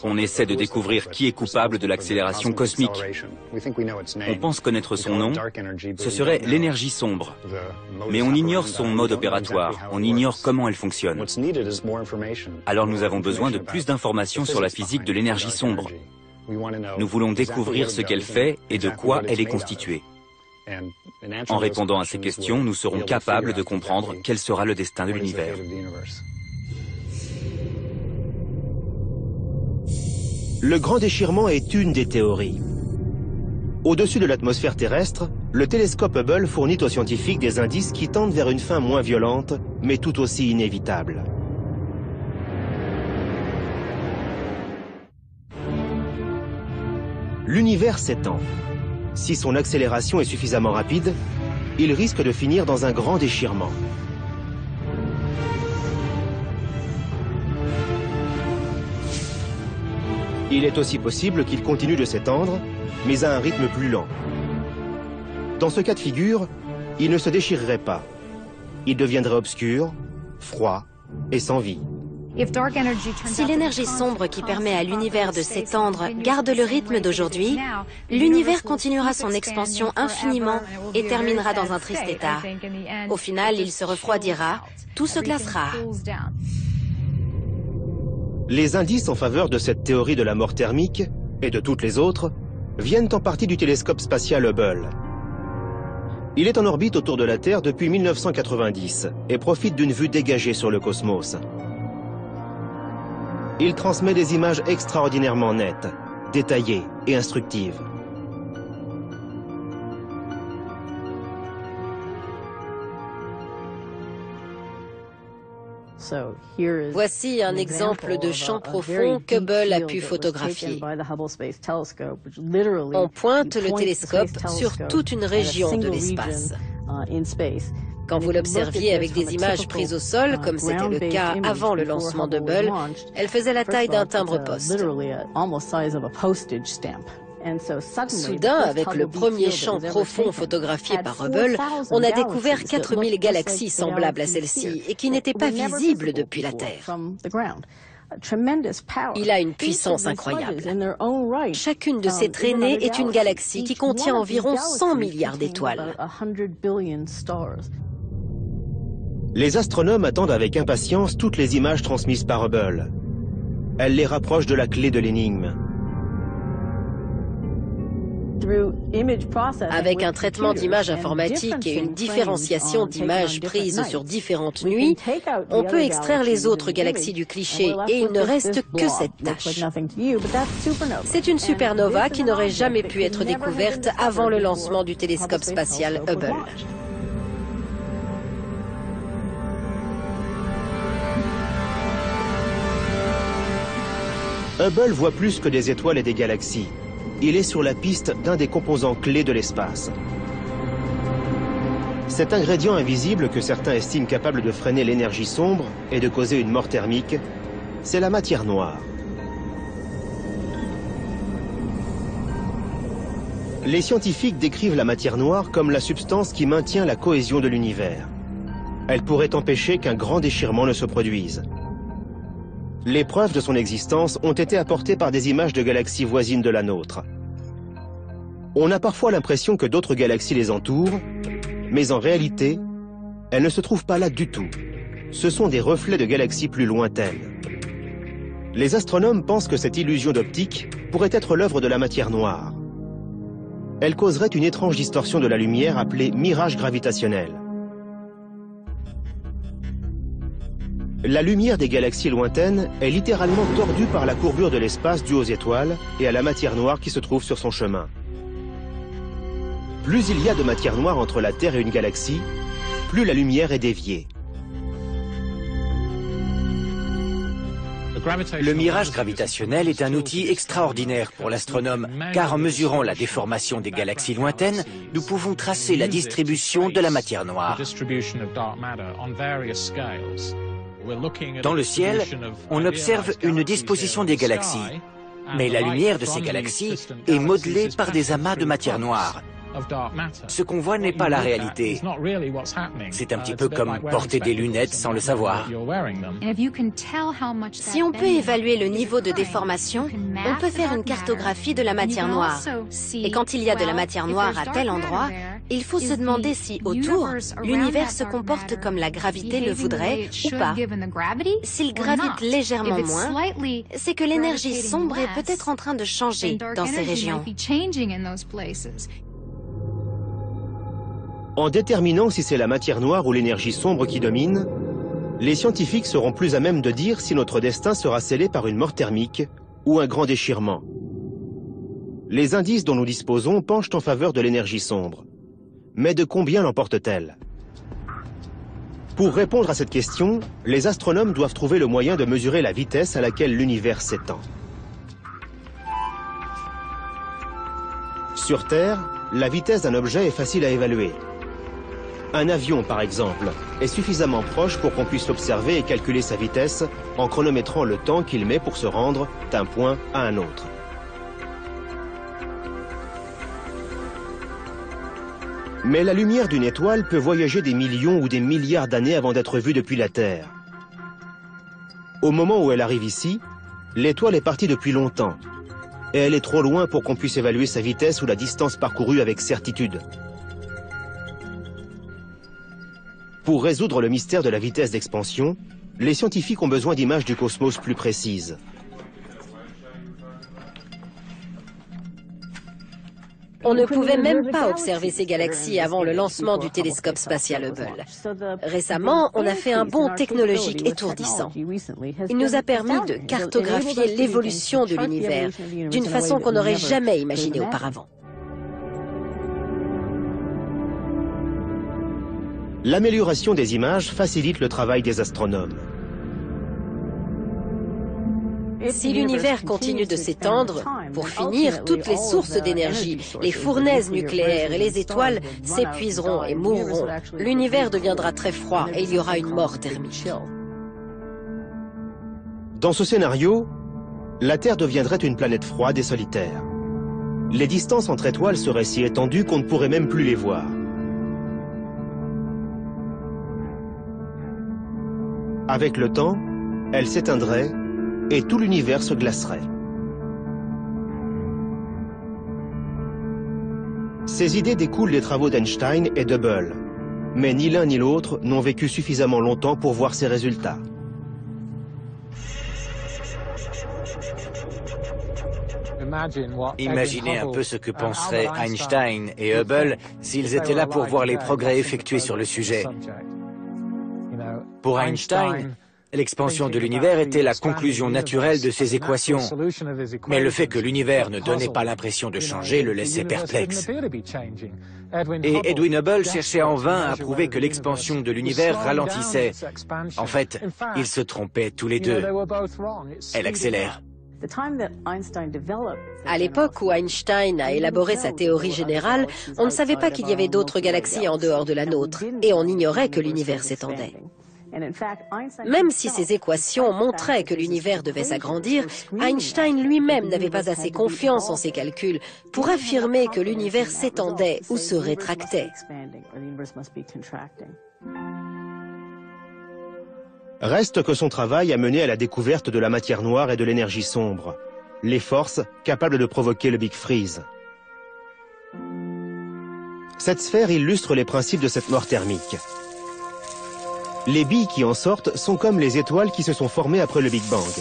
On essaie de découvrir qui est coupable de l'accélération cosmique. On pense connaître son nom, ce serait l'énergie sombre. Mais on ignore son mode opératoire, on ignore comment elle fonctionne. Alors nous avons besoin de plus d'informations sur la physique de l'énergie sombre. Nous voulons découvrir ce qu'elle fait et de quoi elle est constituée. En répondant à ces questions, nous serons capables de comprendre quel sera le destin de l'univers. Le grand déchirement est une des théories. Au-dessus de l'atmosphère terrestre, le télescope Hubble fournit aux scientifiques des indices qui tendent vers une fin moins violente, mais tout aussi inévitable. L'univers s'étend. Si son accélération est suffisamment rapide, il risque de finir dans un grand déchirement. Il est aussi possible qu'il continue de s'étendre, mais à un rythme plus lent. Dans ce cas de figure, il ne se déchirerait pas. Il deviendrait obscur, froid et sans vie. Si l'énergie sombre qui permet à l'univers de s'étendre garde le rythme d'aujourd'hui, l'univers continuera son expansion infiniment et terminera dans un triste état. Au final, il se refroidira, tout se glacera. Les indices en faveur de cette théorie de la mort thermique, et de toutes les autres, viennent en partie du télescope spatial Hubble. Il est en orbite autour de la Terre depuis 1990 et profite d'une vue dégagée sur le cosmos. Il transmet des images extraordinairement nettes, détaillées et instructives. Voici un exemple de champ profond qu'Hubble a pu photographier. On pointe le télescope sur toute une région de l'espace. Quand vous l'observiez avec des images prises au sol, comme c'était le cas avant le lancement d'Hubble, elle faisait la taille d'un timbre-poste. Soudain, avec le premier champ profond photographié par Hubble, on a découvert 4000 galaxies semblables à celle-ci et qui n'étaient pas visibles depuis la Terre. Il a une puissance incroyable. Chacune de ces traînées est une galaxie qui contient environ 100 milliards d'étoiles. Les astronomes attendent avec impatience toutes les images transmises par Hubble. Elles les rapprochent de la clé de l'énigme. Avec un traitement d'images informatique et une différenciation d'images prises sur différentes nuits, on peut extraire les autres galaxies du cliché et il ne reste que cette tache. C'est une supernova qui n'aurait jamais pu être découverte avant le lancement du télescope spatial Hubble. Hubble voit plus que des étoiles et des galaxies. Il est sur la piste d'un des composants clés de l'espace. Cet ingrédient invisible que certains estiment capable de freiner l'énergie sombre et de causer une mort thermique c'est la matière noire. Les scientifiques décrivent la matière noire comme la substance qui maintient la cohésion de l'univers. Elle pourrait empêcher qu'un grand déchirement ne se produise. Les preuves de son existence ont été apportées par des images de galaxies voisines de la nôtre. On a parfois l'impression que d'autres galaxies les entourent, mais en réalité, elles ne se trouvent pas là du tout. Ce sont des reflets de galaxies plus lointaines. Les astronomes pensent que cette illusion d'optique pourrait être l'œuvre de la matière noire. Elle causerait une étrange distorsion de la lumière appelée mirage gravitationnel. La lumière des galaxies lointaines est littéralement tordue par la courbure de l'espace due aux étoiles et à la matière noire qui se trouve sur son chemin. Plus il y a de matière noire entre la Terre et une galaxie, plus la lumière est déviée. Le mirage gravitationnel est un outil extraordinaire pour l'astronome, car en mesurant la déformation des galaxies lointaines, nous pouvons tracer la distribution de la matière noire. Dans le ciel, on observe une disposition des galaxies, mais la lumière de ces galaxies est modelée par des amas de matière noire. Ce qu'on voit n'est pas la réalité. C'est un petit peu comme porter des lunettes sans le savoir. Si on peut évaluer le niveau de déformation, on peut faire une cartographie de la matière noire. Et quand il y a de la matière noire à tel endroit, il faut se demander si, autour, l'univers se comporte comme la gravité le voudrait ou pas. S'il gravite légèrement moins, c'est que l'énergie sombre est peut-être en train de changer dans ces régions. En déterminant si c'est la matière noire ou l'énergie sombre qui domine, les scientifiques seront plus à même de dire si notre destin sera scellé par une mort thermique ou un grand déchirement. Les indices dont nous disposons penchent en faveur de l'énergie sombre. Mais de combien l'emporte-t-elle? Pour répondre à cette question, les astronomes doivent trouver le moyen de mesurer la vitesse à laquelle l'univers s'étend. Sur Terre, la vitesse d'un objet est facile à évaluer. Un avion, par exemple, est suffisamment proche pour qu'on puisse l'observer et calculer sa vitesse en chronométrant le temps qu'il met pour se rendre d'un point à un autre. Mais la lumière d'une étoile peut voyager des millions ou des milliards d'années avant d'être vue depuis la Terre. Au moment où elle arrive ici, l'étoile est partie depuis longtemps, et elle est trop loin pour qu'on puisse évaluer sa vitesse ou la distance parcourue avec certitude. Pour résoudre le mystère de la vitesse d'expansion, les scientifiques ont besoin d'images du cosmos plus précises. On ne pouvait même pas observer ces galaxies avant le lancement du télescope spatial Hubble. Récemment, on a fait un bond technologique étourdissant. Il nous a permis de cartographier l'évolution de l'univers d'une façon qu'on n'aurait jamais imaginée auparavant. L'amélioration des images facilite le travail des astronomes. Si l'univers continue de s'étendre, pour finir, toutes les sources d'énergie, les fournaises nucléaires et les étoiles s'épuiseront et mourront. L'univers deviendra très froid et il y aura une mort thermique. Dans ce scénario, la Terre deviendrait une planète froide et solitaire. Les distances entre étoiles seraient si étendues qu'on ne pourrait même plus les voir. Avec le temps, elles s'éteindraient et tout l'univers se glacerait. Ces idées découlent des travaux d'Einstein et d'Hubble, mais ni l'un ni l'autre n'ont vécu suffisamment longtemps pour voir ces résultats. Imaginez un peu ce que penseraient Einstein et Hubble s'ils étaient là pour voir les progrès effectués sur le sujet. Pour Einstein, l'expansion de l'univers était la conclusion naturelle de ses équations. Mais le fait que l'univers ne donnait pas l'impression de changer le laissait perplexe. Et Edwin Hubble cherchait en vain à prouver que l'expansion de l'univers ralentissait. En fait, ils se trompaient tous les deux. Elle accélère. À l'époque où Einstein a élaboré sa théorie générale, on ne savait pas qu'il y avait d'autres galaxies en dehors de la nôtre, et on ignorait que l'univers s'étendait. Même si ces équations montraient que l'univers devait s'agrandir, Einstein lui-même n'avait pas assez confiance en ses calculs pour affirmer que l'univers s'étendait ou se rétractait. Reste que son travail a mené à la découverte de la matière noire et de l'énergie sombre, les forces capables de provoquer le Big Freeze. Cette sphère illustre les principes de cette mort thermique. Les billes qui en sortent sont comme les étoiles qui se sont formées après le Big Bang.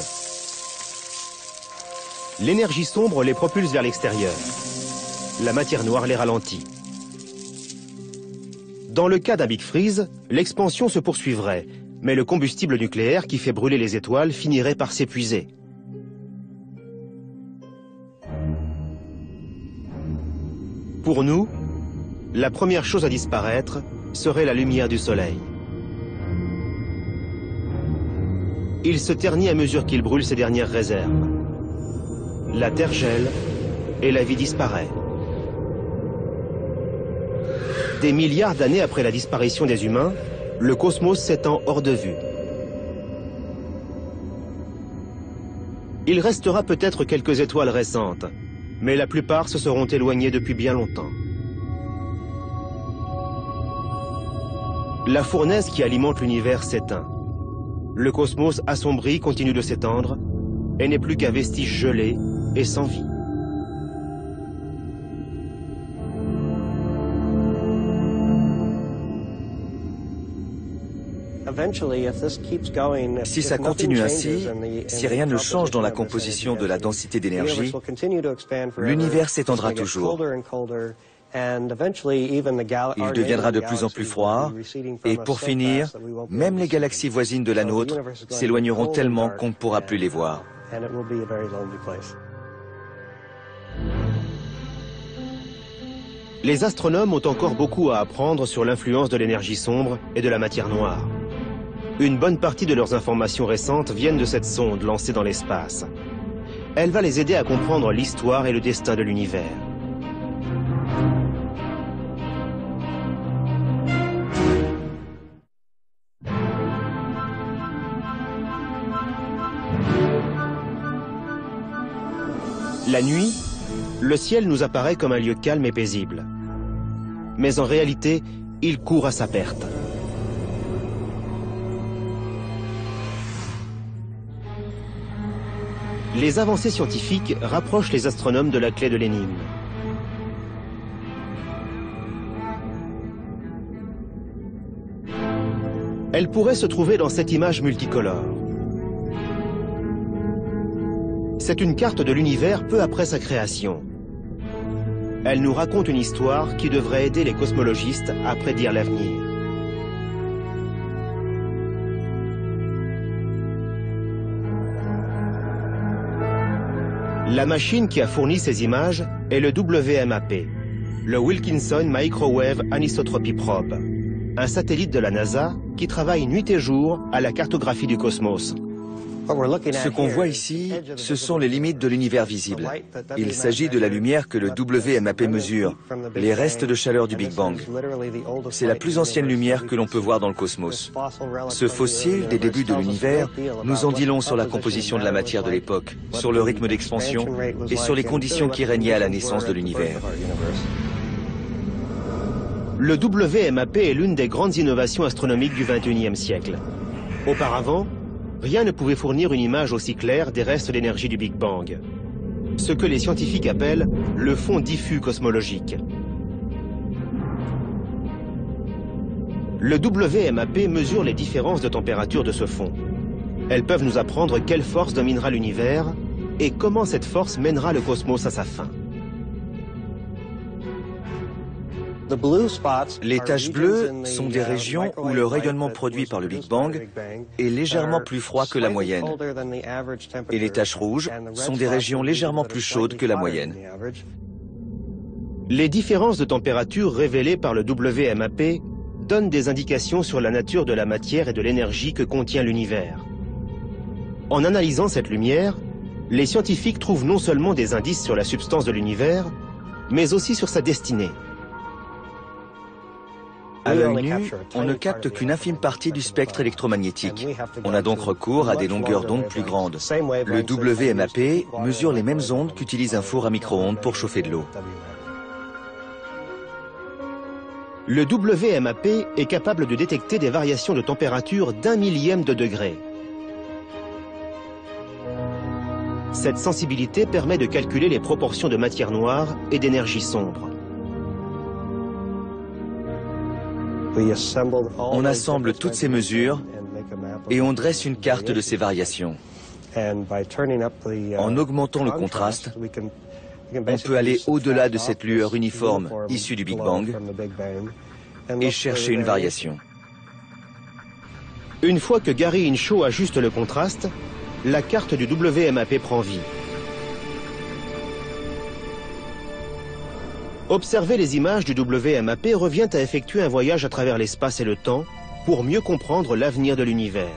L'énergie sombre les propulse vers l'extérieur. La matière noire les ralentit. Dans le cas d'un Big Freeze, l'expansion se poursuivrait, mais le combustible nucléaire qui fait brûler les étoiles finirait par s'épuiser. Pour nous, la première chose à disparaître serait la lumière du Soleil. Il se ternit à mesure qu'il brûle ses dernières réserves. La Terre gèle et la vie disparaît. Des milliards d'années après la disparition des humains, le cosmos s'étend hors de vue. Il restera peut-être quelques étoiles récentes, mais la plupart se seront éloignées depuis bien longtemps. La fournaise qui alimente l'univers s'éteint. Le cosmos assombri continue de s'étendre et n'est plus qu'un vestige gelé et sans vie. Si ça continue ainsi, si rien ne change dans la composition de la densité d'énergie, l'univers s'étendra toujours. Il deviendra de plus en plus froid, et pour finir, même les galaxies voisines de la nôtre s'éloigneront tellement qu'on ne pourra plus les voir. Les astronomes ont encore beaucoup à apprendre sur l'influence de l'énergie sombre et de la matière noire. Une bonne partie de leurs informations récentes viennent de cette sonde lancée dans l'espace. Elle va les aider à comprendre l'histoire et le destin de l'univers. La nuit, le ciel nous apparaît comme un lieu calme et paisible. Mais en réalité, il court à sa perte. Les avancées scientifiques rapprochent les astronomes de la clé de l'énigme. Elle pourrait se trouver dans cette image multicolore. C'est une carte de l'univers peu après sa création. Elle nous raconte une histoire qui devrait aider les cosmologistes à prédire l'avenir. La machine qui a fourni ces images est le WMAP, le Wilkinson Microwave Anisotropy Probe, un satellite de la NASA qui travaille nuit et jour à la cartographie du cosmos. Ce qu'on voit ici, ce sont les limites de l'univers visible. Il s'agit de la lumière que le WMAP mesure, les restes de chaleur du Big Bang. C'est la plus ancienne lumière que l'on peut voir dans le cosmos. Ce fossile des débuts de l'univers nous en dit long sur la composition de la matière de l'époque, sur le rythme d'expansion et sur les conditions qui régnaient à la naissance de l'univers. Le WMAP est l'une des grandes innovations astronomiques du XXIe siècle. Auparavant, rien ne pouvait fournir une image aussi claire des restes d'énergie du Big Bang. Ce que les scientifiques appellent le fond diffus cosmologique. Le WMAP mesure les différences de température de ce fond. Elles peuvent nous apprendre quelle force dominera l'univers et comment cette force mènera le cosmos à sa fin. Les taches bleues sont des régions où le rayonnement produit par le Big Bang est légèrement plus froid que la moyenne. Et les taches rouges sont des régions légèrement plus chaudes que la moyenne. Les différences de température révélées par le WMAP donnent des indications sur la nature de la matière et de l'énergie que contient l'univers. En analysant cette lumière, les scientifiques trouvent non seulement des indices sur la substance de l'univers, mais aussi sur sa destinée. À l'œil nu, on ne capte qu'une infime partie du spectre électromagnétique. On a donc recours à des longueurs d'onde plus grandes. Le WMAP mesure les mêmes ondes qu'utilise un four à micro-ondes pour chauffer de l'eau. Le WMAP est capable de détecter des variations de température d'1 millième de degré. Cette sensibilité permet de calculer les proportions de matière noire et d'énergie sombre. On assemble toutes ces mesures et on dresse une carte de ces variations. En augmentant le contraste, on peut aller au-delà de cette lueur uniforme issue du Big Bang et chercher une variation. Une fois que Gary Inshaw ajuste le contraste, la carte du WMAP prend vie. Observer les images du WMAP revient à effectuer un voyage à travers l'espace et le temps pour mieux comprendre l'avenir de l'univers.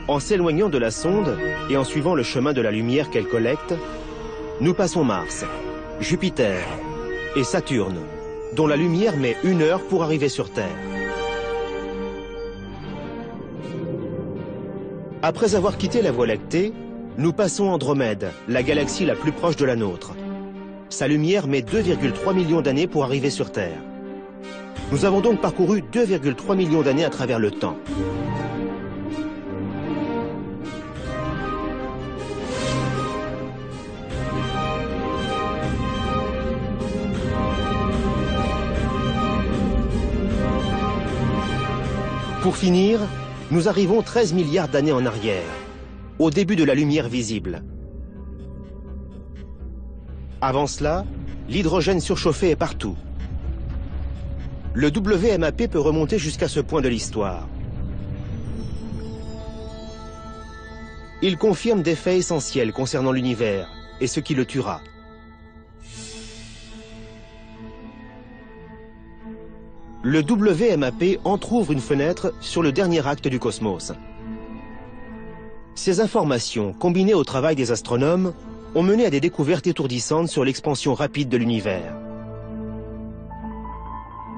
En s'éloignant de la sonde et en suivant le chemin de la lumière qu'elle collecte, nous passons Mars, Jupiter et Saturne, dont la lumière met 1 heure pour arriver sur Terre. Après avoir quitté la Voie lactée, nous passons Andromède, la galaxie la plus proche de la nôtre. Sa lumière met 2,3 millions d'années pour arriver sur Terre. Nous avons donc parcouru 2,3 millions d'années à travers le temps. Pour finir, nous arrivons 13 milliards d'années en arrière, au début de la lumière visible. Avant cela, l'hydrogène surchauffé est partout. Le WMAP peut remonter jusqu'à ce point de l'histoire. Il confirme des faits essentiels concernant l'univers et ce qui le tuera. Le WMAP entrouvre une fenêtre sur le dernier acte du cosmos. Ces informations, combinées au travail des astronomes, ont mené à des découvertes étourdissantes sur l'expansion rapide de l'univers.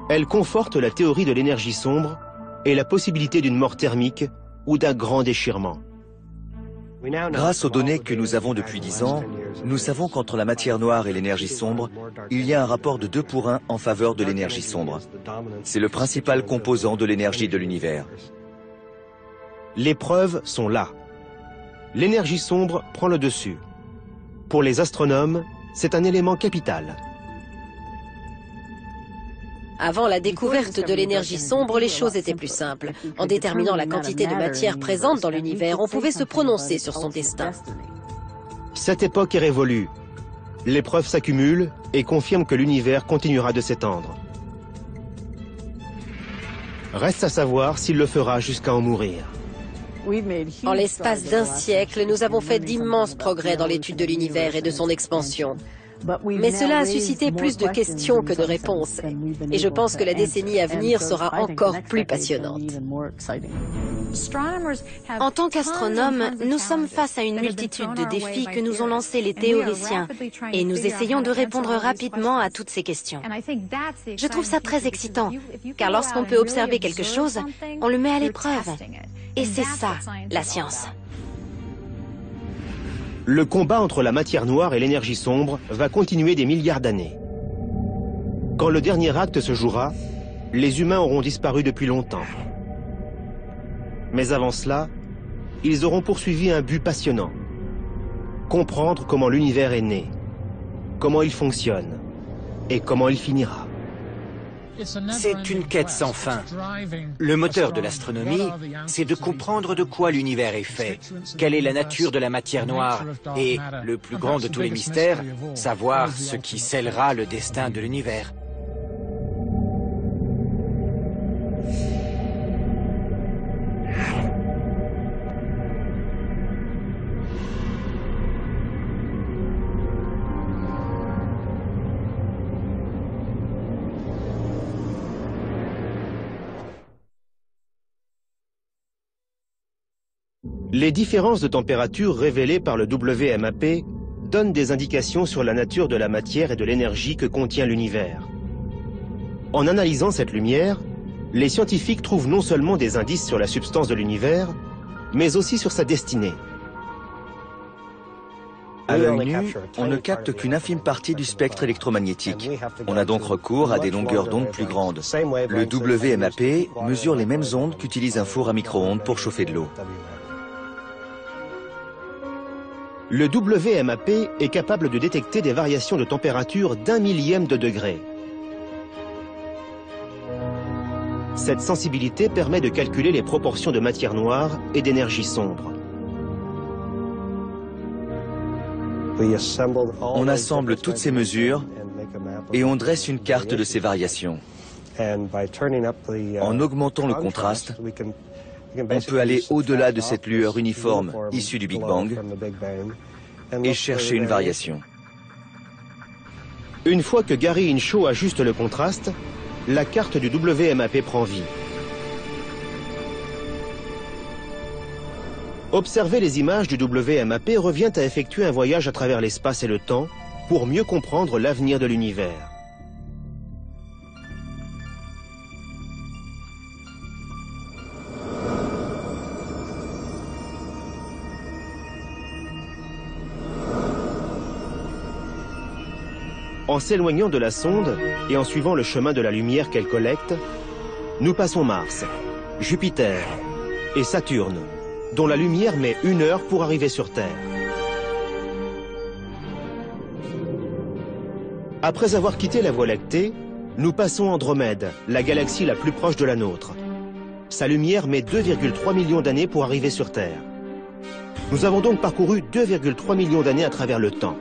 Elles confortent la théorie de l'énergie sombre et la possibilité d'une mort thermique ou d'un grand déchirement. Grâce aux données que nous avons depuis 10 ans, nous savons qu'entre la matière noire et l'énergie sombre, il y a un rapport de 2 pour 1 en faveur de l'énergie sombre. C'est le principal composant de l'énergie de l'univers. Les preuves sont là. L'énergie sombre prend le dessus. Pour les astronomes, c'est un élément capital. Avant la découverte de l'énergie sombre, les choses étaient plus simples. En déterminant la quantité de matière présente dans l'univers, on pouvait se prononcer sur son destin. Cette époque est révolue. Les preuves s'accumulent et confirment que l'univers continuera de s'étendre. Reste à savoir s'il le fera jusqu'à en mourir. En l'espace d'1 siècle, nous avons fait d'immenses progrès dans l'étude de l'univers et de son expansion. Mais cela a suscité plus de questions que de réponses. Et je pense que la décennie à venir sera encore plus passionnante. En tant qu'astronomes, nous sommes face à une multitude de défis que nous ont lancés les théoriciens et nous essayons de répondre rapidement à toutes ces questions. Je trouve ça très excitant, car lorsqu'on peut observer quelque chose, on le met à l'épreuve. Et c'est ça, la science. Le combat entre la matière noire et l'énergie sombre va continuer des milliards d'années. Quand le dernier acte se jouera, les humains auront disparu depuis longtemps. Mais avant cela, ils auront poursuivi un but passionnant. Comprendre comment l'univers est né, comment il fonctionne et comment il finira. C'est une quête sans fin. Le moteur de l'astronomie, c'est de comprendre de quoi l'univers est fait, quelle est la nature de la matière noire et, le plus grand de tous les mystères, savoir ce qui scellera le destin de l'univers. Les différences de température révélées par le WMAP donnent des indications sur la nature de la matière et de l'énergie que contient l'univers. En analysant cette lumière, les scientifiques trouvent non seulement des indices sur la substance de l'univers, mais aussi sur sa destinée. À l'œil nu, on ne capte qu'une infime partie du spectre électromagnétique. On a donc recours à des longueurs d'onde plus grandes. Le WMAP mesure les mêmes ondes qu'utilise un four à micro-ondes pour chauffer de l'eau. Le WMAP est capable de détecter des variations de température d'1 millième de degré. Cette sensibilité permet de calculer les proportions de matière noire et d'énergie sombre. On assemble toutes ces mesures et on dresse une carte de ces variations. En augmentant le contraste, on peut aller au-delà de cette lueur uniforme issue du Big Bang et chercher une variation. Une fois que Gary Inshaw ajuste le contraste, la carte du WMAP prend vie. Observer les images du WMAP revient à effectuer un voyage à travers l'espace et le temps pour mieux comprendre l'avenir de l'univers. En s'éloignant de la sonde et en suivant le chemin de la lumière qu'elle collecte, nous passons Mars, Jupiter et Saturne, dont la lumière met 1 heure pour arriver sur Terre. Après avoir quitté la Voie lactée, nous passons Andromède, la galaxie la plus proche de la nôtre. Sa lumière met 2,3 millions d'années pour arriver sur Terre. Nous avons donc parcouru 2,3 millions d'années à travers le temps.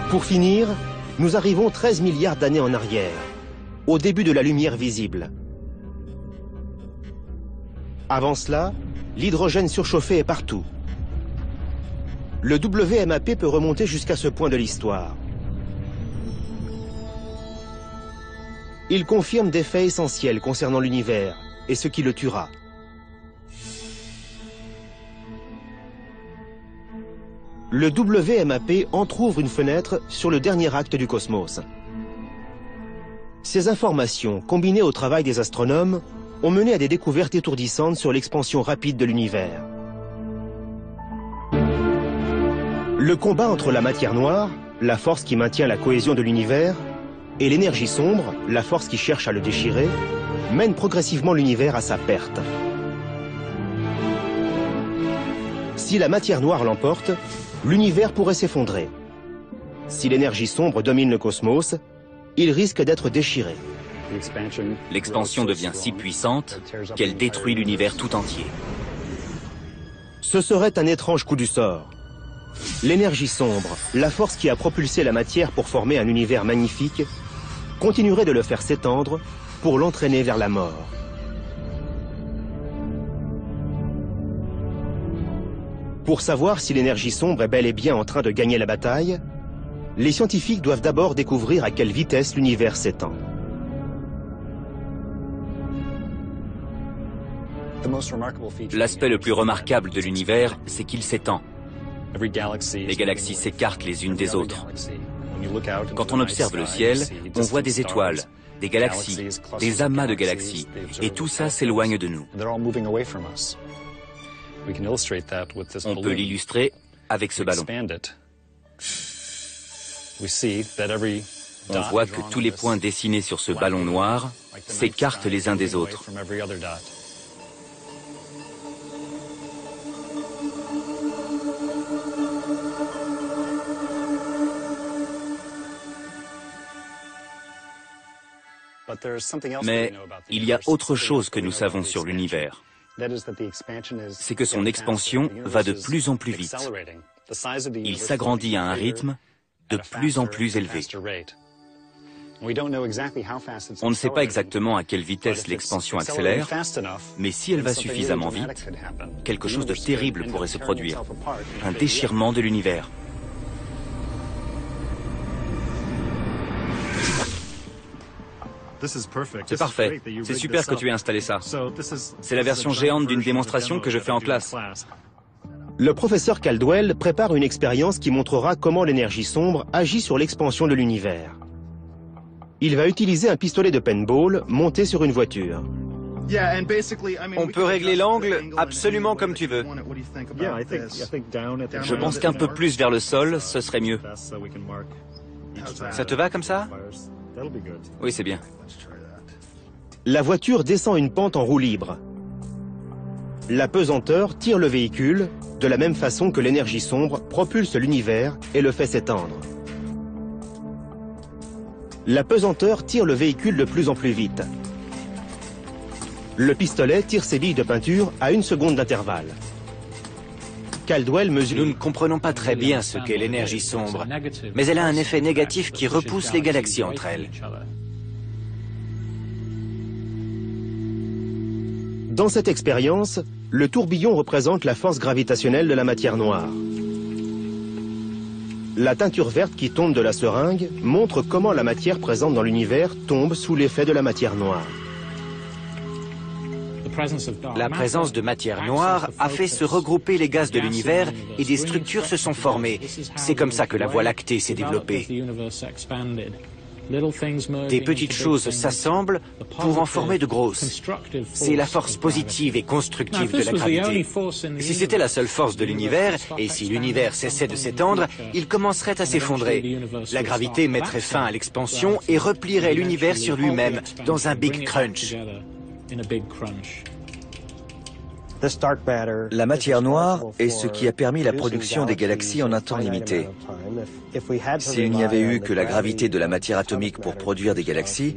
Pour finir, nous arrivons 13 milliards d'années en arrière, au début de la lumière visible. Avant cela, l'hydrogène surchauffé est partout. Le WMAP peut remonter jusqu'à ce point de l'histoire. Il confirme des faits essentiels concernant l'univers et ce qui le tuera. Le WMAP entrouvre une fenêtre sur le dernier acte du cosmos. Ces informations, combinées au travail des astronomes, ont mené à des découvertes étourdissantes sur l'expansion rapide de l'univers. Le combat entre la matière noire, la force qui maintient la cohésion de l'univers, et l'énergie sombre, la force qui cherche à le déchirer, mène progressivement l'univers à sa perte. Si la matière noire l'emporte, l'univers pourrait s'effondrer. Si l'énergie sombre domine le cosmos, il risque d'être déchiré. L'expansion devient si puissante qu'elle détruit l'univers tout entier. Ce serait un étrange coup du sort. L'énergie sombre, la force qui a propulsé la matière pour former un univers magnifique, continuerait de le faire s'étendre pour l'entraîner vers la mort. Pour savoir si l'énergie sombre est bel et bien en train de gagner la bataille, les scientifiques doivent d'abord découvrir à quelle vitesse l'univers s'étend. L'aspect le plus remarquable de l'univers, c'est qu'il s'étend. Les galaxies s'écartent les unes des autres. Quand on observe le ciel, on voit des étoiles, des galaxies, des amas de galaxies, et tout ça s'éloigne de nous. On peut l'illustrer avec ce ballon. On voit que tous les points dessinés sur ce ballon noir s'écartent les uns des autres. Mais il y a autre chose que nous savons sur l'univers. C'est que son expansion va de plus en plus vite. Il s'agrandit à un rythme de plus en plus élevé. On ne sait pas exactement à quelle vitesse l'expansion accélère, mais si elle va suffisamment vite, quelque chose de terrible pourrait se produire. Un déchirement de l'univers. C'est parfait. C'est super que tu aies installé ça. C'est la version géante d'une démonstration que je fais en classe. Le professeur Caldwell prépare une expérience qui montrera comment l'énergie sombre agit sur l'expansion de l'univers. Il va utiliser un pistolet de paintball monté sur une voiture. On peut régler l'angle absolument comme tu veux. Je pense qu'un peu plus vers le sol, ce serait mieux. Ça te va comme ça? Oui, c'est bien. La voiture descend une pente en roue libre. La pesanteur tire le véhicule de la même façon que l'énergie sombre propulse l'univers et le fait s'étendre. La pesanteur tire le véhicule de plus en plus vite. Le pistolet tire ses billes de peinture à 1 seconde d'intervalle. Caldwell mesure... Nous ne comprenons pas très bien ce qu'est l'énergie sombre, mais elle a un effet négatif qui repousse les galaxies entre elles. Dans cette expérience, le tourbillon représente la force gravitationnelle de la matière noire. La teinture verte qui tombe de la seringue montre comment la matière présente dans l'univers tombe sous l'effet de la matière noire. La présence de matière noire a fait se regrouper les gaz de l'univers et des structures se sont formées. C'est comme ça que la Voie lactée s'est développée. Des petites choses s'assemblent pour en former de grosses. C'est la force positive et constructive de la gravité. Si c'était la seule force de l'univers, et si l'univers cessait de s'étendre, il commencerait à s'effondrer. La gravité mettrait fin à l'expansion et replierait l'univers sur lui-même dans un Big Crunch. La matière noire est ce qui a permis la production des galaxies en un temps limité. S'il n'y avait eu que la gravité de la matière atomique pour produire des galaxies,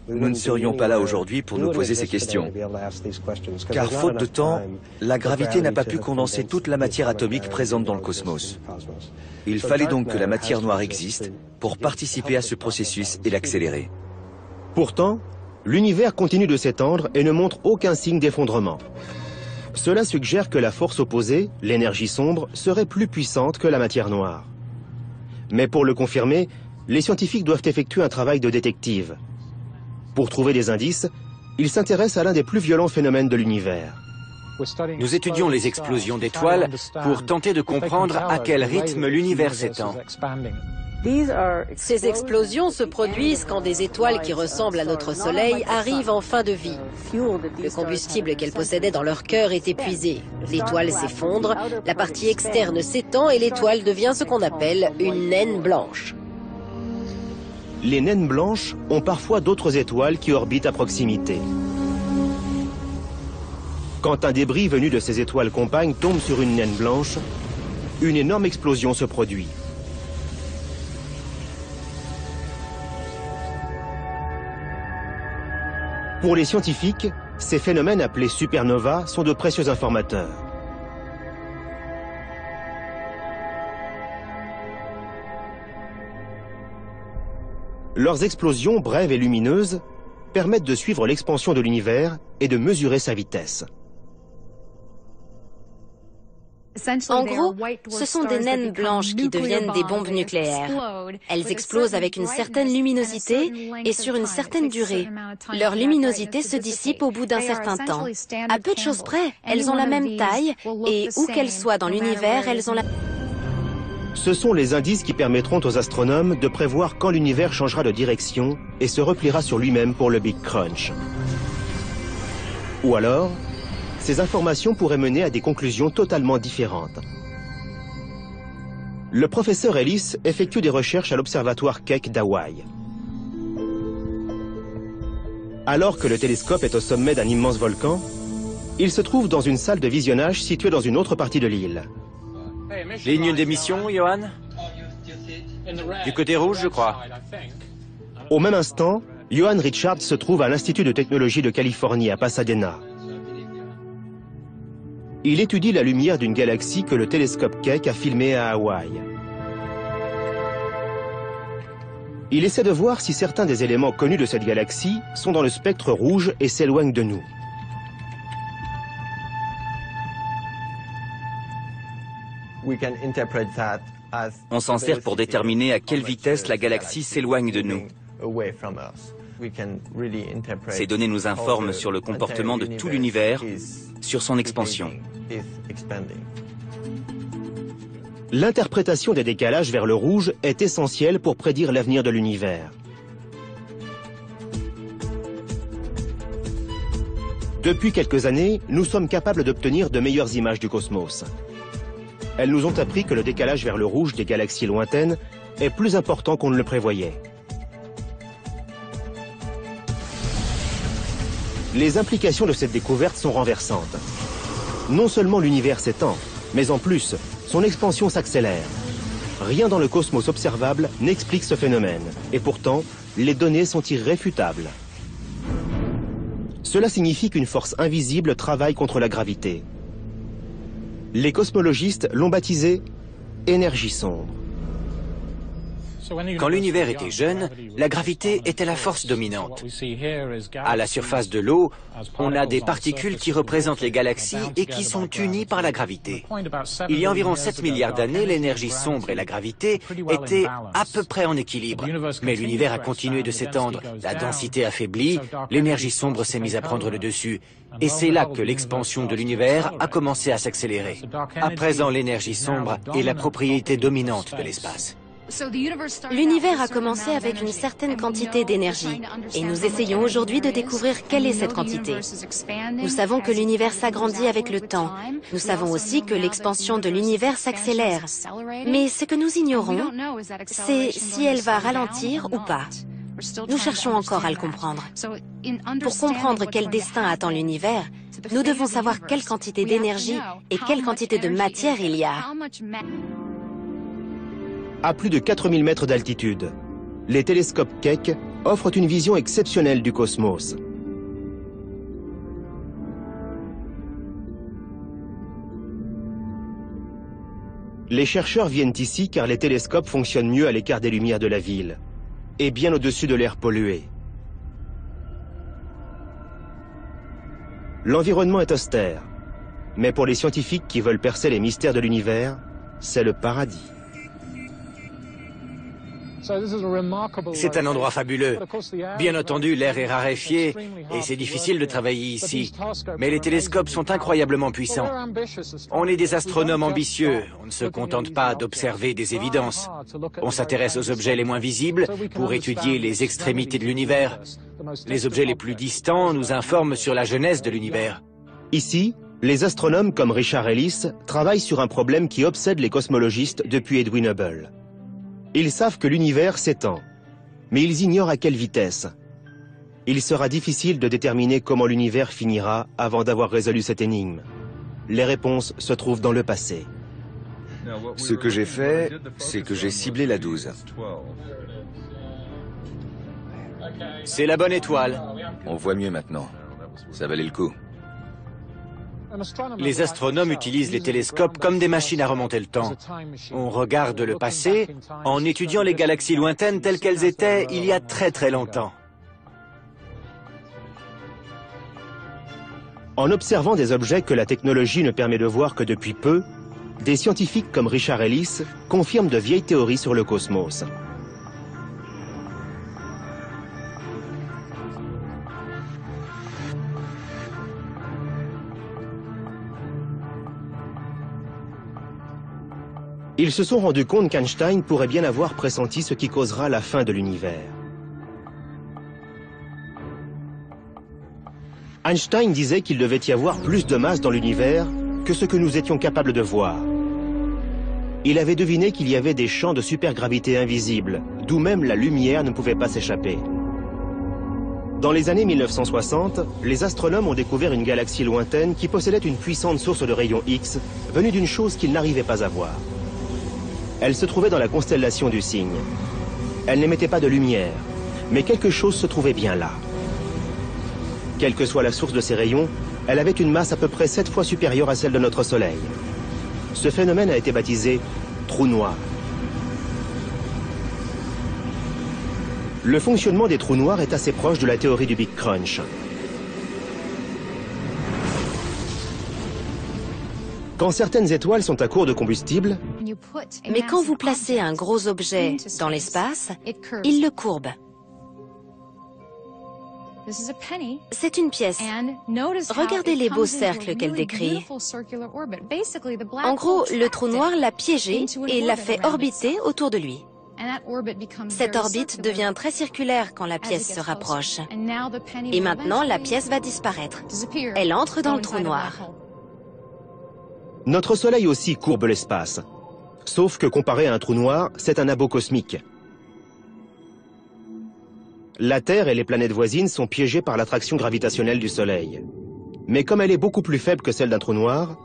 nous ne serions pas là aujourd'hui pour nous poser ces questions. Car faute de temps, la gravité n'a pas pu condenser toute la matière atomique présente dans le cosmos. Il fallait donc que la matière noire existe pour participer à ce processus et l'accélérer. Pourtant, l'univers continue de s'étendre et ne montre aucun signe d'effondrement. Cela suggère que la force opposée, l'énergie sombre, serait plus puissante que la matière noire. Mais pour le confirmer, les scientifiques doivent effectuer un travail de détective. Pour trouver des indices, ils s'intéressent à l'un des plus violents phénomènes de l'univers. Nous étudions les explosions d'étoiles pour tenter de comprendre à quel rythme l'univers s'étend. Ces explosions se produisent quand des étoiles qui ressemblent à notre Soleil arrivent en fin de vie. Le combustible qu'elles possédaient dans leur cœur est épuisé. L'étoile s'effondre, la partie externe s'étend et l'étoile devient ce qu'on appelle une naine blanche. Les naines blanches ont parfois d'autres étoiles qui orbitent à proximité. Quand un débris venu de ces étoiles compagnes tombe sur une naine blanche, une énorme explosion se produit. Pour les scientifiques, ces phénomènes appelés supernovas sont de précieux informateurs. Leurs explosions brèves et lumineuses permettent de suivre l'expansion de l'univers et de mesurer sa vitesse. En gros, ce sont des naines blanches qui deviennent des bombes nucléaires. Elles explosent avec une certaine luminosité et sur une certaine durée. Leur luminosité se dissipe au bout d'un certain temps. À peu de choses près, elles ont la même taille et où qu'elles soient dans l'univers, elles ont la... Ce sont les indices qui permettront aux astronomes de prévoir quand l'univers changera de direction et se repliera sur lui-même pour le Big Crunch. Ou alors, ces informations pourraient mener à des conclusions totalement différentes. Le professeur Ellis effectue des recherches à l'observatoire Keck d'Hawaï. Alors que le télescope est au sommet d'un immense volcan, il se trouve dans une salle de visionnage située dans une autre partie de l'île. Ligne d'émission, Johan? Du côté rouge, je crois. Au même instant, Johan Richards se trouve à l'Institut de technologie de Californie à Pasadena. Il étudie la lumière d'une galaxie que le télescope Keck a filmée à Hawaï. Il essaie de voir si certains des éléments connus de cette galaxie sont dans le spectre rouge et s'éloignent de nous. On s'en sert pour déterminer à quelle vitesse la galaxie s'éloigne de nous. Ces données nous informent sur le comportement de tout l'univers, sur son expansion. L'interprétation des décalages vers le rouge est essentielle pour prédire l'avenir de l'univers. Depuis quelques années, nous sommes capables d'obtenir de meilleures images du cosmos. Elles nous ont appris que le décalage vers le rouge des galaxies lointaines est plus important qu'on ne le prévoyait. Les implications de cette découverte sont renversantes. Non seulement l'univers s'étend, mais en plus, son expansion s'accélère. Rien dans le cosmos observable n'explique ce phénomène. Et pourtant, les données sont irréfutables. Cela signifie qu'une force invisible travaille contre la gravité. Les cosmologistes l'ont baptisé « énergie sombre ». Quand l'univers était jeune, la gravité était la force dominante. À la surface de l'eau, on a des particules qui représentent les galaxies et qui sont unies par la gravité. Il y a environ 7 milliards d'années, l'énergie sombre et la gravité étaient à peu près en équilibre. Mais l'univers a continué de s'étendre, la densité affaiblie, l'énergie sombre s'est mise à prendre le dessus. Et c'est là que l'expansion de l'univers a commencé à s'accélérer. À présent, l'énergie sombre est la propriété dominante de l'espace. L'univers a commencé avec une certaine quantité d'énergie et nous essayons aujourd'hui de découvrir quelle est cette quantité. Nous savons que l'univers s'agrandit avec le temps. Nous savons aussi que l'expansion de l'univers s'accélère. Mais ce que nous ignorons, c'est si elle va ralentir ou pas. Nous cherchons encore à le comprendre. Pour comprendre quel destin attend l'univers, nous devons savoir quelle quantité d'énergie et quelle quantité de matière il y a. À plus de 4000 mètres d'altitude, les télescopes Keck offrent une vision exceptionnelle du cosmos. Les chercheurs viennent ici car les télescopes fonctionnent mieux à l'écart des lumières de la ville et bien au-dessus de l'air pollué. L'environnement est austère, mais pour les scientifiques qui veulent percer les mystères de l'univers, c'est le paradis. C'est un endroit fabuleux. Bien entendu, l'air est raréfié et c'est difficile de travailler ici. Mais les télescopes sont incroyablement puissants. On est des astronomes ambitieux. On ne se contente pas d'observer des évidences. On s'intéresse aux objets les moins visibles pour étudier les extrémités de l'univers. Les objets les plus distants nous informent sur la genèse de l'univers. Ici, les astronomes comme Richard Ellis travaillent sur un problème qui obsède les cosmologistes depuis Edwin Hubble. Ils savent que l'univers s'étend, mais ils ignorent à quelle vitesse. Il sera difficile de déterminer comment l'univers finira avant d'avoir résolu cette énigme. Les réponses se trouvent dans le passé. Ce que j'ai fait, c'est que j'ai ciblé la 12. C'est la bonne étoile. On voit mieux maintenant. Ça valait le coup. Les astronomes utilisent les télescopes comme des machines à remonter le temps. On regarde le passé en étudiant les galaxies lointaines telles qu'elles étaient il y a très très longtemps. En observant des objets que la technologie ne permet de voir que depuis peu, des scientifiques comme Richard Ellis confirment de vieilles théories sur le cosmos. Ils se sont rendus compte qu'Einstein pourrait bien avoir pressenti ce qui causera la fin de l'univers. Einstein disait qu'il devait y avoir plus de masse dans l'univers que ce que nous étions capables de voir. Il avait deviné qu'il y avait des champs de supergravité invisibles, d'où même la lumière ne pouvait pas s'échapper. Dans les années 1960, les astronomes ont découvert une galaxie lointaine qui possédait une puissante source de rayons X venue d'une chose qu'ils n'arrivaient pas à voir. Elle se trouvait dans la constellation du Cygne. Elle n'émettait pas de lumière, mais quelque chose se trouvait bien là. Quelle que soit la source de ces rayons, elle avait une masse à peu près 7 fois supérieure à celle de notre Soleil. Ce phénomène a été baptisé « trou noir ». Le fonctionnement des trous noirs est assez proche de la théorie du Big Crunch. Quand certaines étoiles sont à court de combustible, mais quand vous placez un gros objet dans l'espace, il le courbe. C'est une pièce. Regardez les beaux cercles qu'elle décrit. En gros, le trou noir l'a piégé et l'a fait orbiter autour de lui. Cette orbite devient très circulaire quand la pièce se rapproche. Et maintenant, la pièce va disparaître. Elle entre dans le trou noir. Notre Soleil aussi courbe l'espace. Sauf que comparé à un trou noir, c'est un abo cosmique. La Terre et les planètes voisines sont piégées par l'attraction gravitationnelle du Soleil. Mais comme elle est beaucoup plus faible que celle d'un trou noir,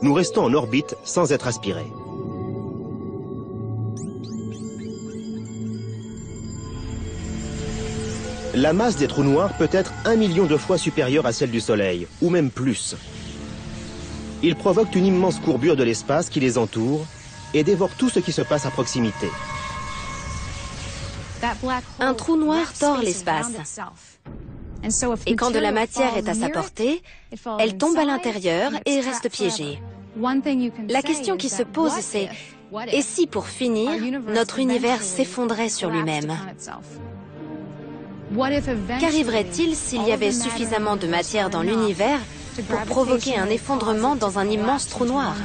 nous restons en orbite sans être aspirés. La masse des trous noirs peut être 1 million de fois supérieure à celle du Soleil, ou même plus. Ils provoquent une immense courbure de l'espace qui les entoure et dévorent tout ce qui se passe à proximité. Un trou noir tord l'espace. Et quand de la matière est à sa portée, elle tombe à l'intérieur et reste piégée. La question qui se pose, c'est « Et si, pour finir, notre univers s'effondrait sur lui-même » Qu'arriverait-il s'il y avait suffisamment de matière dans l'univers pour provoquer un effondrement dans un immense trou noir?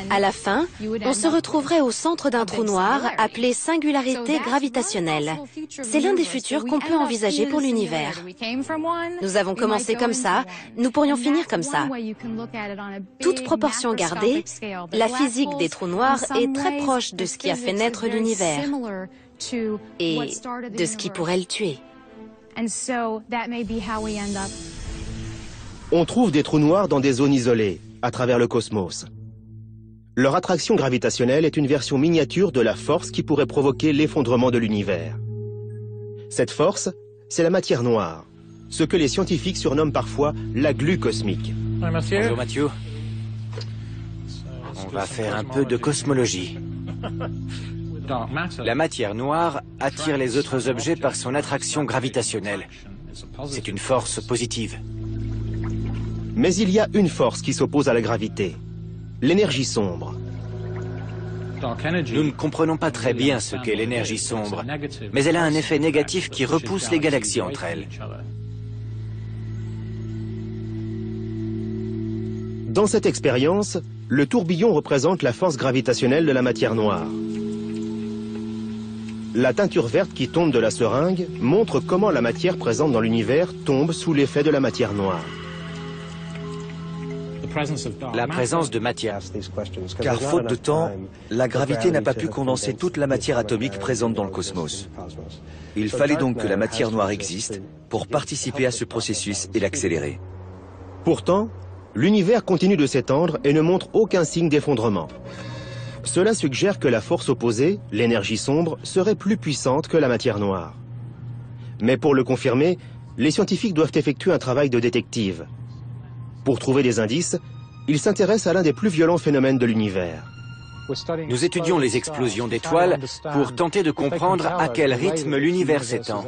À la fin, on se retrouverait au centre d'un trou noir appelé singularité gravitationnelle. C'est l'un des futurs qu'on peut envisager pour l'univers. Nous avons commencé comme ça, nous pourrions finir comme ça. Toute proportion gardée, la physique des trous noirs est très proche de ce qui a fait naître l'univers et de ce qui pourrait le tuer. On trouve des trous noirs dans des zones isolées, à travers le cosmos. Leur attraction gravitationnelle est une version miniature de la force qui pourrait provoquer l'effondrement de l'univers. Cette force, c'est la matière noire, ce que les scientifiques surnomment parfois la glu cosmique. Bonjour Mathieu. On va faire un peu de cosmologie. La matière noire attire les autres objets par son attraction gravitationnelle. C'est une force positive. Mais il y a une force qui s'oppose à la gravité, l'énergie sombre. Nous ne comprenons pas très bien ce qu'est l'énergie sombre, mais elle a un effet négatif qui repousse les galaxies entre elles. Dans cette expérience, le tourbillon représente la force gravitationnelle de la matière noire. La teinture verte qui tombe de la seringue montre comment la matière présente dans l'univers tombe sous l'effet de la matière noire. La présence de matière. Car faute de temps, la gravité n'a pas pu condenser toute la matière atomique présente dans le cosmos. Il fallait donc que la matière noire existe pour participer à ce processus et l'accélérer. Pourtant, l'univers continue de s'étendre et ne montre aucun signe d'effondrement. Cela suggère que la force opposée, l'énergie sombre, serait plus puissante que la matière noire. Mais pour le confirmer, les scientifiques doivent effectuer un travail de détective. Pour trouver des indices, ils s'intéressent à l'un des plus violents phénomènes de l'univers. Nous étudions les explosions d'étoiles pour tenter de comprendre à quel rythme l'univers s'étend.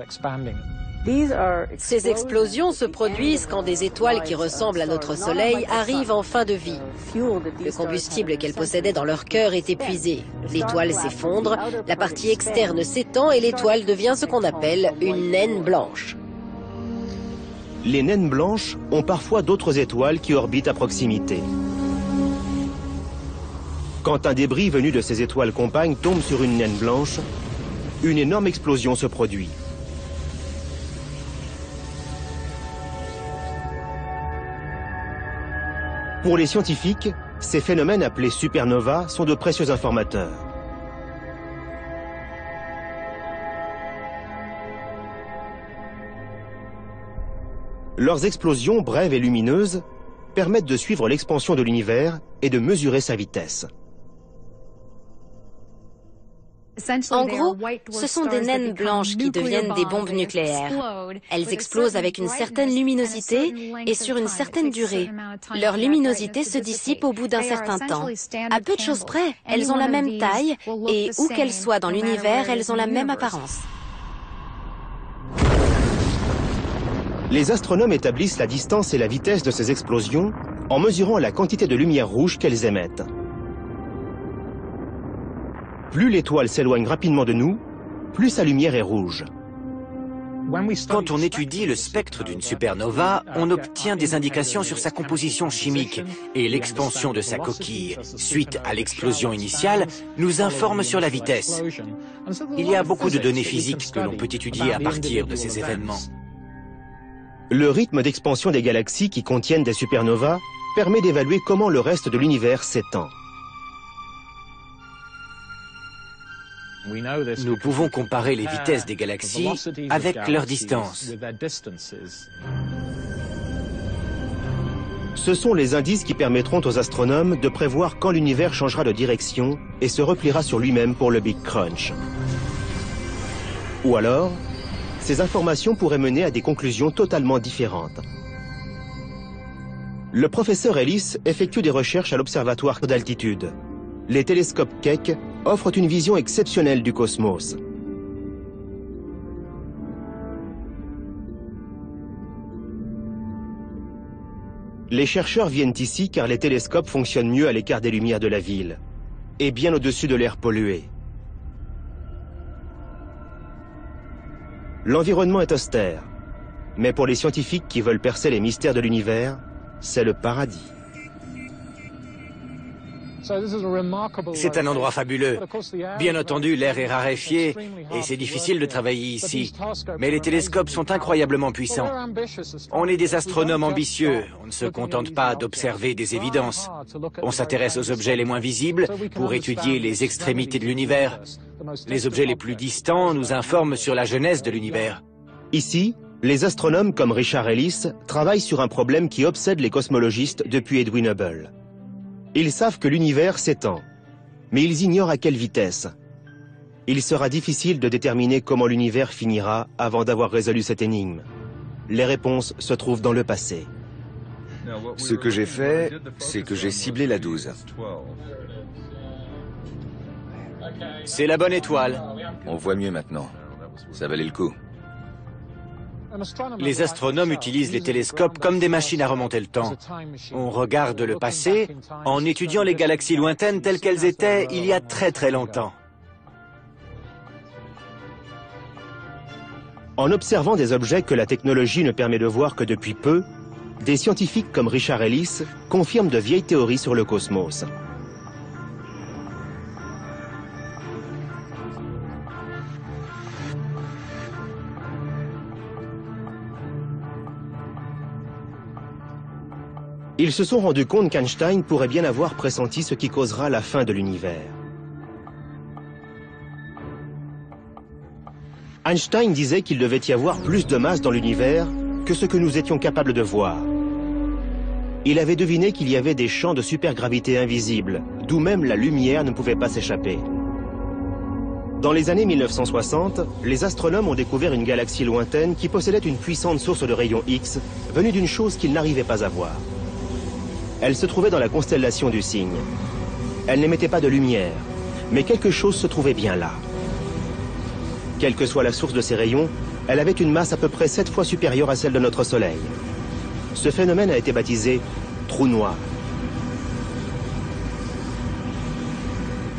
Ces explosions se produisent quand des étoiles qui ressemblent à notre Soleil arrivent en fin de vie. Le combustible qu'elles possédaient dans leur cœur est épuisé. L'étoile s'effondre, la partie externe s'étend et l'étoile devient ce qu'on appelle une naine blanche. Les naines blanches ont parfois d'autres étoiles qui orbitent à proximité. Quand un débris venu de ces étoiles compagnes tombe sur une naine blanche, une énorme explosion se produit. Pour les scientifiques, ces phénomènes appelés supernovas sont de précieux informateurs. Leurs explosions brèves et lumineuses permettent de suivre l'expansion de l'univers et de mesurer sa vitesse. En gros, ce sont des naines blanches qui deviennent des bombes nucléaires. Elles explosent avec une certaine luminosité et sur une certaine durée. Leur luminosité se dissipe au bout d'un certain temps. À peu de choses près, elles ont la même taille et où qu'elles soient dans l'univers, elles ont la même apparence. Les astronomes établissent la distance et la vitesse de ces explosions en mesurant la quantité de lumière rouge qu'elles émettent. Plus l'étoile s'éloigne rapidement de nous, plus sa lumière est rouge. Quand on étudie le spectre d'une supernova, on obtient des indications sur sa composition chimique et l'expansion de sa coquille, suite à l'explosion initiale, nous informe sur la vitesse. Il y a beaucoup de données physiques que l'on peut étudier à partir de ces événements. Le rythme d'expansion des galaxies qui contiennent des supernovas permet d'évaluer comment le reste de l'univers s'étend. Nous pouvons comparer les vitesses des galaxies avec leur distance. Ce sont les indices qui permettront aux astronomes de prévoir quand l'univers changera de direction et se repliera sur lui-même pour le Big Crunch. Ou alors, ces informations pourraient mener à des conclusions totalement différentes. Le professeur Ellis effectue des recherches à l'observatoire d'altitude. Les télescopes Keck offrent une vision exceptionnelle du cosmos. Les chercheurs viennent ici car les télescopes fonctionnent mieux à l'écart des lumières de la ville et bien au-dessus de l'air pollué. L'environnement est austère, mais pour les scientifiques qui veulent percer les mystères de l'univers, c'est le paradis. C'est un endroit fabuleux. Bien entendu, l'air est raréfié et c'est difficile de travailler ici. Mais les télescopes sont incroyablement puissants. On est des astronomes ambitieux. On ne se contente pas d'observer des évidences. On s'intéresse aux objets les moins visibles pour étudier les extrémités de l'univers. Les objets les plus distants nous informent sur la genèse de l'univers. Ici, les astronomes comme Richard Ellis travaillent sur un problème qui obsède les cosmologistes depuis Edwin Hubble. Ils savent que l'univers s'étend, mais ils ignorent à quelle vitesse. Il sera difficile de déterminer comment l'univers finira avant d'avoir résolu cette énigme. Les réponses se trouvent dans le passé. Ce que j'ai fait, c'est que j'ai ciblé la 12. C'est la bonne étoile. On voit mieux maintenant. Ça valait le coup. Les astronomes utilisent les télescopes comme des machines à remonter le temps. On regarde le passé en étudiant les galaxies lointaines telles qu'elles étaient il y a très très longtemps. En observant des objets que la technologie ne permet de voir que depuis peu, des scientifiques comme Richard Ellis confirment de vieilles théories sur le cosmos. Ils se sont rendus compte qu'Einstein pourrait bien avoir pressenti ce qui causera la fin de l'univers. Einstein disait qu'il devait y avoir plus de masse dans l'univers que ce que nous étions capables de voir. Il avait deviné qu'il y avait des champs de supergravité invisibles, d'où même la lumière ne pouvait pas s'échapper. Dans les années 1960, les astronomes ont découvert une galaxie lointaine qui possédait une puissante source de rayons X, venue d'une chose qu'ils n'arrivaient pas à voir. Elle se trouvait dans la constellation du Cygne. Elle n'émettait pas de lumière, mais quelque chose se trouvait bien là. Quelle que soit la source de ces rayons, elle avait une masse à peu près 7 fois supérieure à celle de notre Soleil. Ce phénomène a été baptisé trou noir.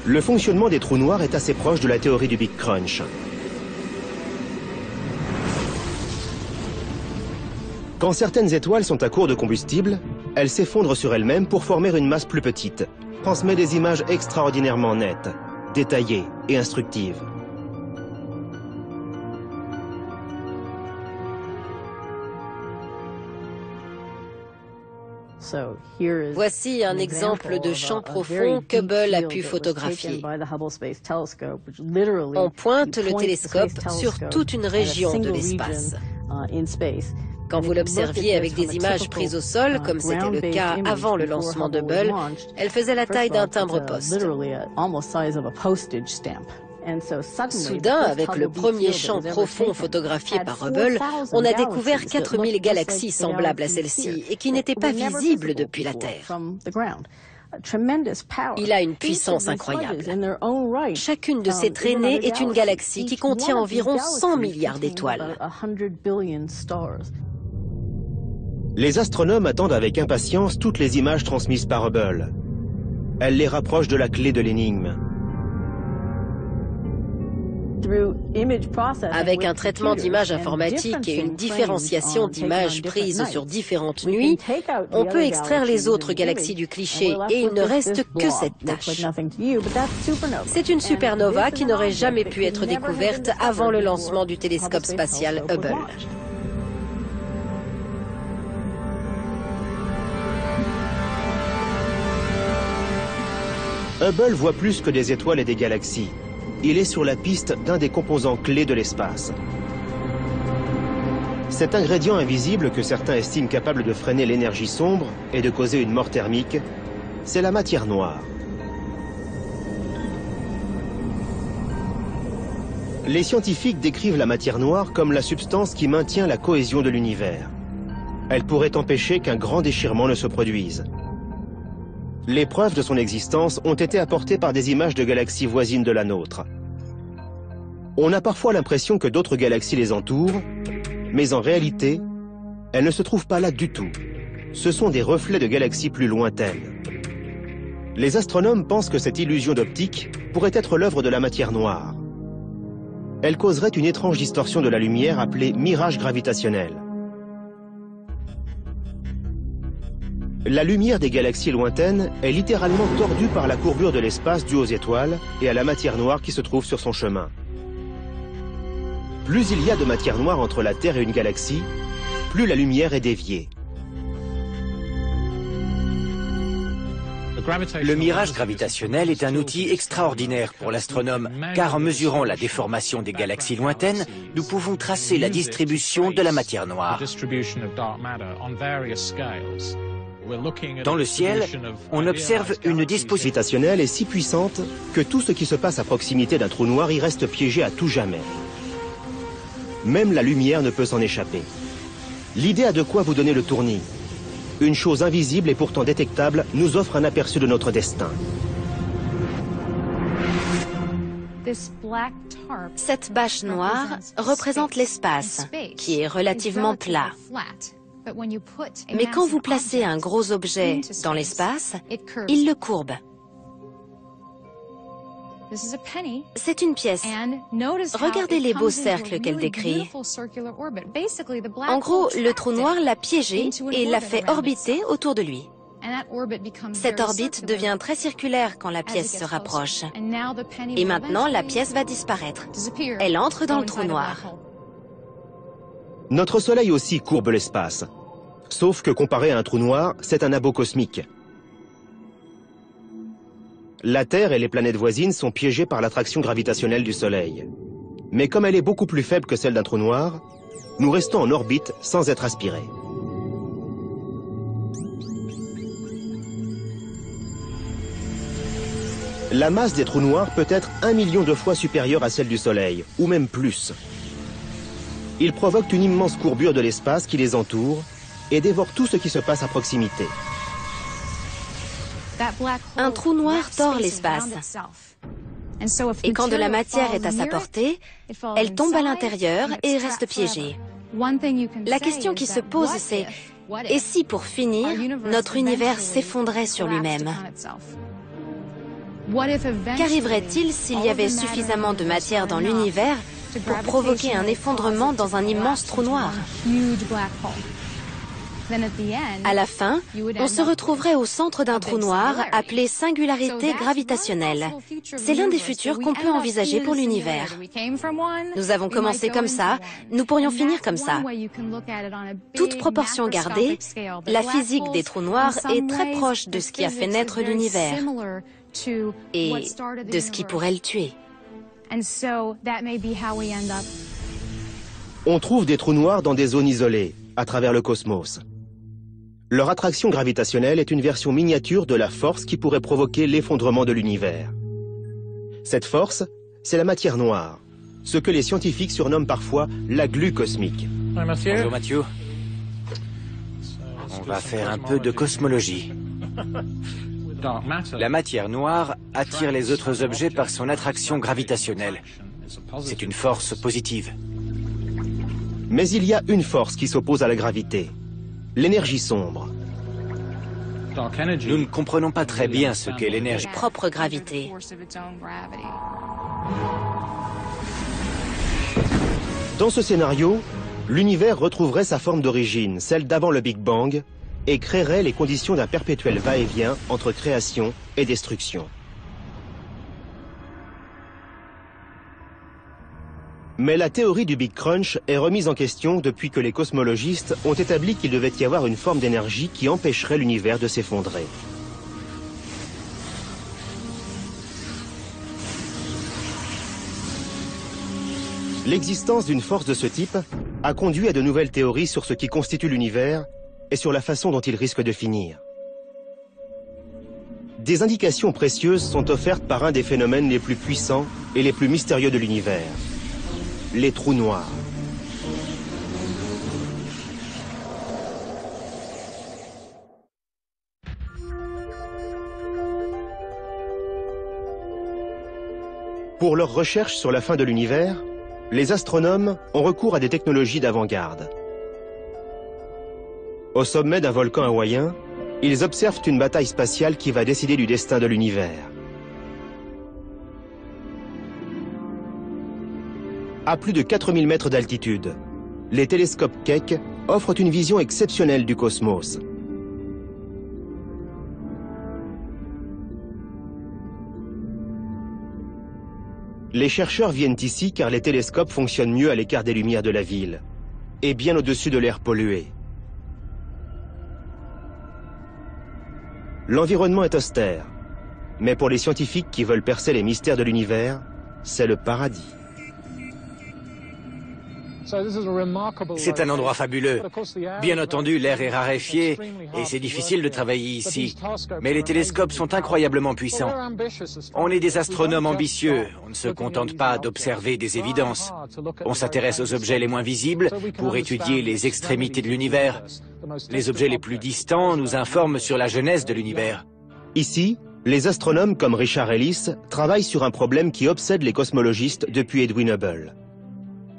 Le fonctionnement des trous noirs est assez proche de la théorie du Big Crunch. Quand certaines étoiles sont à court de combustible, elles s'effondrent sur elles-mêmes pour former une masse plus petite, transmet des images extraordinairement nettes, détaillées et instructives. Voici un exemple de champ profond qu'Hubble a pu photographier. On pointe le télescope sur toute une région de l'espace. Quand vous l'observiez avec des images prises au sol, comme c'était le cas avant le lancement d'Hubble, elle faisait la taille d'un timbre-poste. Soudain, avec le premier champ profond photographié par Hubble, on a découvert 4000 galaxies semblables à celle-ci et qui n'étaient pas visibles depuis la Terre. Il a une puissance incroyable. Chacune de ces traînées est une galaxie qui contient environ 100 milliards d'étoiles. Les astronomes attendent avec impatience toutes les images transmises par Hubble. Elles les rapprochent de la clé de l'énigme. Avec un traitement d'images informatique et une différenciation d'images prises sur différentes nuits, on peut extraire les autres galaxies du cliché et il ne reste que cette tache. C'est une supernova qui n'aurait jamais pu être découverte avant le lancement du télescope spatial Hubble. Hubble voit plus que des étoiles et des galaxies. Il est sur la piste d'un des composants clés de l'espace. Cet ingrédient invisible que certains estiment capable de freiner l'énergie sombre et de causer une mort thermique, c'est la matière noire. Les scientifiques décrivent la matière noire comme la substance qui maintient la cohésion de l'univers. Elle pourrait empêcher qu'un grand déchirement ne se produise. Les preuves de son existence ont été apportées par des images de galaxies voisines de la nôtre. On a parfois l'impression que d'autres galaxies les entourent, mais en réalité, elles ne se trouvent pas là du tout. Ce sont des reflets de galaxies plus lointaines. Les astronomes pensent que cette illusion d'optique pourrait être l'œuvre de la matière noire. Elle causerait une étrange distorsion de la lumière appelée mirage gravitationnel. La lumière des galaxies lointaines est littéralement tordue par la courbure de l'espace due aux étoiles et à la matière noire qui se trouve sur son chemin. Plus il y a de matière noire entre la Terre et une galaxie, plus la lumière est déviée. Le mirage gravitationnel est un outil extraordinaire pour l'astronome, car en mesurant la déformation des galaxies lointaines, nous pouvons tracer la distribution de la matière noire. Dans le ciel, on observe une disposition gravitationnelle est si puissante que tout ce qui se passe à proximité d'un trou noir y reste piégé à tout jamais. Même la lumière ne peut s'en échapper. L'idée a de quoi vous donner le tournis. Une chose invisible et pourtant détectable nous offre un aperçu de notre destin. Cette bâche noire représente l'espace, qui est relativement plat. Mais quand vous placez un gros objet dans l'espace, il le courbe. C'est une pièce. Regardez les beaux cercles qu'elle décrit. En gros, le trou noir l'a piégé et l'a fait orbiter autour de lui. Cette orbite devient très circulaire quand la pièce se rapproche. Et maintenant, la pièce va disparaître. Elle entre dans le trou noir. Notre Soleil aussi courbe l'espace. Sauf que comparé à un trou noir, c'est un abo cosmique. La Terre et les planètes voisines sont piégées par l'attraction gravitationnelle du Soleil. Mais comme elle est beaucoup plus faible que celle d'un trou noir, nous restons en orbite sans être aspirés. La masse des trous noirs peut être 1 million de fois supérieure à celle du Soleil, ou même plus. Ils provoquent une immense courbure de l'espace qui les entoure et dévorent tout ce qui se passe à proximité. Un trou noir tord l'espace. Et quand de la matière est à sa portée, elle tombe à l'intérieur et reste piégée. La question qui se pose, c'est « Et si, pour finir, notre univers s'effondrait sur lui-même » Qu'arriverait-il s'il y avait suffisamment de matière dans l'univers pour provoquer un effondrement dans un immense trou noir? À la fin, on se retrouverait au centre d'un trou noir appelé singularité gravitationnelle. C'est l'un des futurs qu'on peut envisager pour l'univers. Nous avons commencé comme ça, nous pourrions finir comme ça. Toute proportion gardée, la physique des trous noirs est très proche de ce qui a fait naître l'univers et de ce qui pourrait le tuer. On trouve des trous noirs dans des zones isolées, à travers le cosmos. Leur attraction gravitationnelle est une version miniature de la force qui pourrait provoquer l'effondrement de l'univers. Cette force, c'est la matière noire, ce que les scientifiques surnomment parfois la glu cosmique. Bonjour Mathieu. On va faire un peu de cosmologie. La matière noire attire les autres objets par son attraction gravitationnelle. C'est une force positive. Mais il y a une force qui s'oppose à la gravité, l'énergie sombre. Nous ne comprenons pas très bien ce qu'est l'énergie. Propre gravité. Dans ce scénario, l'univers retrouverait sa forme d'origine, celle d'avant le Big Bang, et créerait les conditions d'un perpétuel va-et-vient entre création et destruction. Mais la théorie du Big Crunch est remise en question depuis que les cosmologistes ont établi qu'il devait y avoir une forme d'énergie qui empêcherait l'univers de s'effondrer. L'existence d'une force de ce type a conduit à de nouvelles théories sur ce qui constitue l'univers et sur la façon dont il risque de finir. Des indications précieuses sont offertes par un des phénomènes les plus puissants et les plus mystérieux de l'univers. Les trous noirs. Pour leurs recherches sur la fin de l'univers, les astronomes ont recours à des technologies d'avant-garde. Au sommet d'un volcan hawaïen, ils observent une bataille spatiale qui va décider du destin de l'univers. À plus de 4000 mètres d'altitude, les télescopes Keck offrent une vision exceptionnelle du cosmos. Les chercheurs viennent ici car les télescopes fonctionnent mieux à l'écart des lumières de la ville et bien au-dessus de l'air pollué. L'environnement est austère, mais pour les scientifiques qui veulent percer les mystères de l'univers, c'est le paradis. C'est un endroit fabuleux. Bien entendu, l'air est raréfié et c'est difficile de travailler ici. Mais les télescopes sont incroyablement puissants. On est des astronomes ambitieux. On ne se contente pas d'observer des évidences. On s'intéresse aux objets les moins visibles pour étudier les extrémités de l'univers. Les objets les plus distants nous informent sur la genèse de l'univers. Ici, les astronomes comme Richard Ellis travaillent sur un problème qui obsède les cosmologistes depuis Edwin Hubble.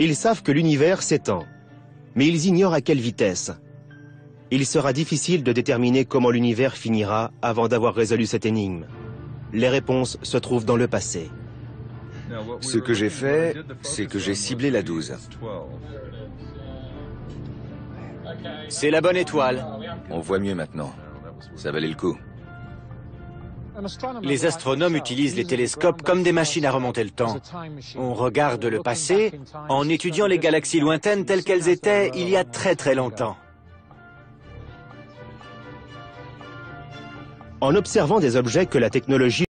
Ils savent que l'univers s'étend, mais ils ignorent à quelle vitesse. Il sera difficile de déterminer comment l'univers finira avant d'avoir résolu cette énigme. Les réponses se trouvent dans le passé. Ce que j'ai fait, c'est que j'ai ciblé la 12. C'est la bonne étoile. On voit mieux maintenant. Ça valait le coup. Les astronomes utilisent les télescopes comme des machines à remonter le temps. On regarde le passé en étudiant les galaxies lointaines telles qu'elles étaient il y a très très longtemps. En observant des objets que la technologie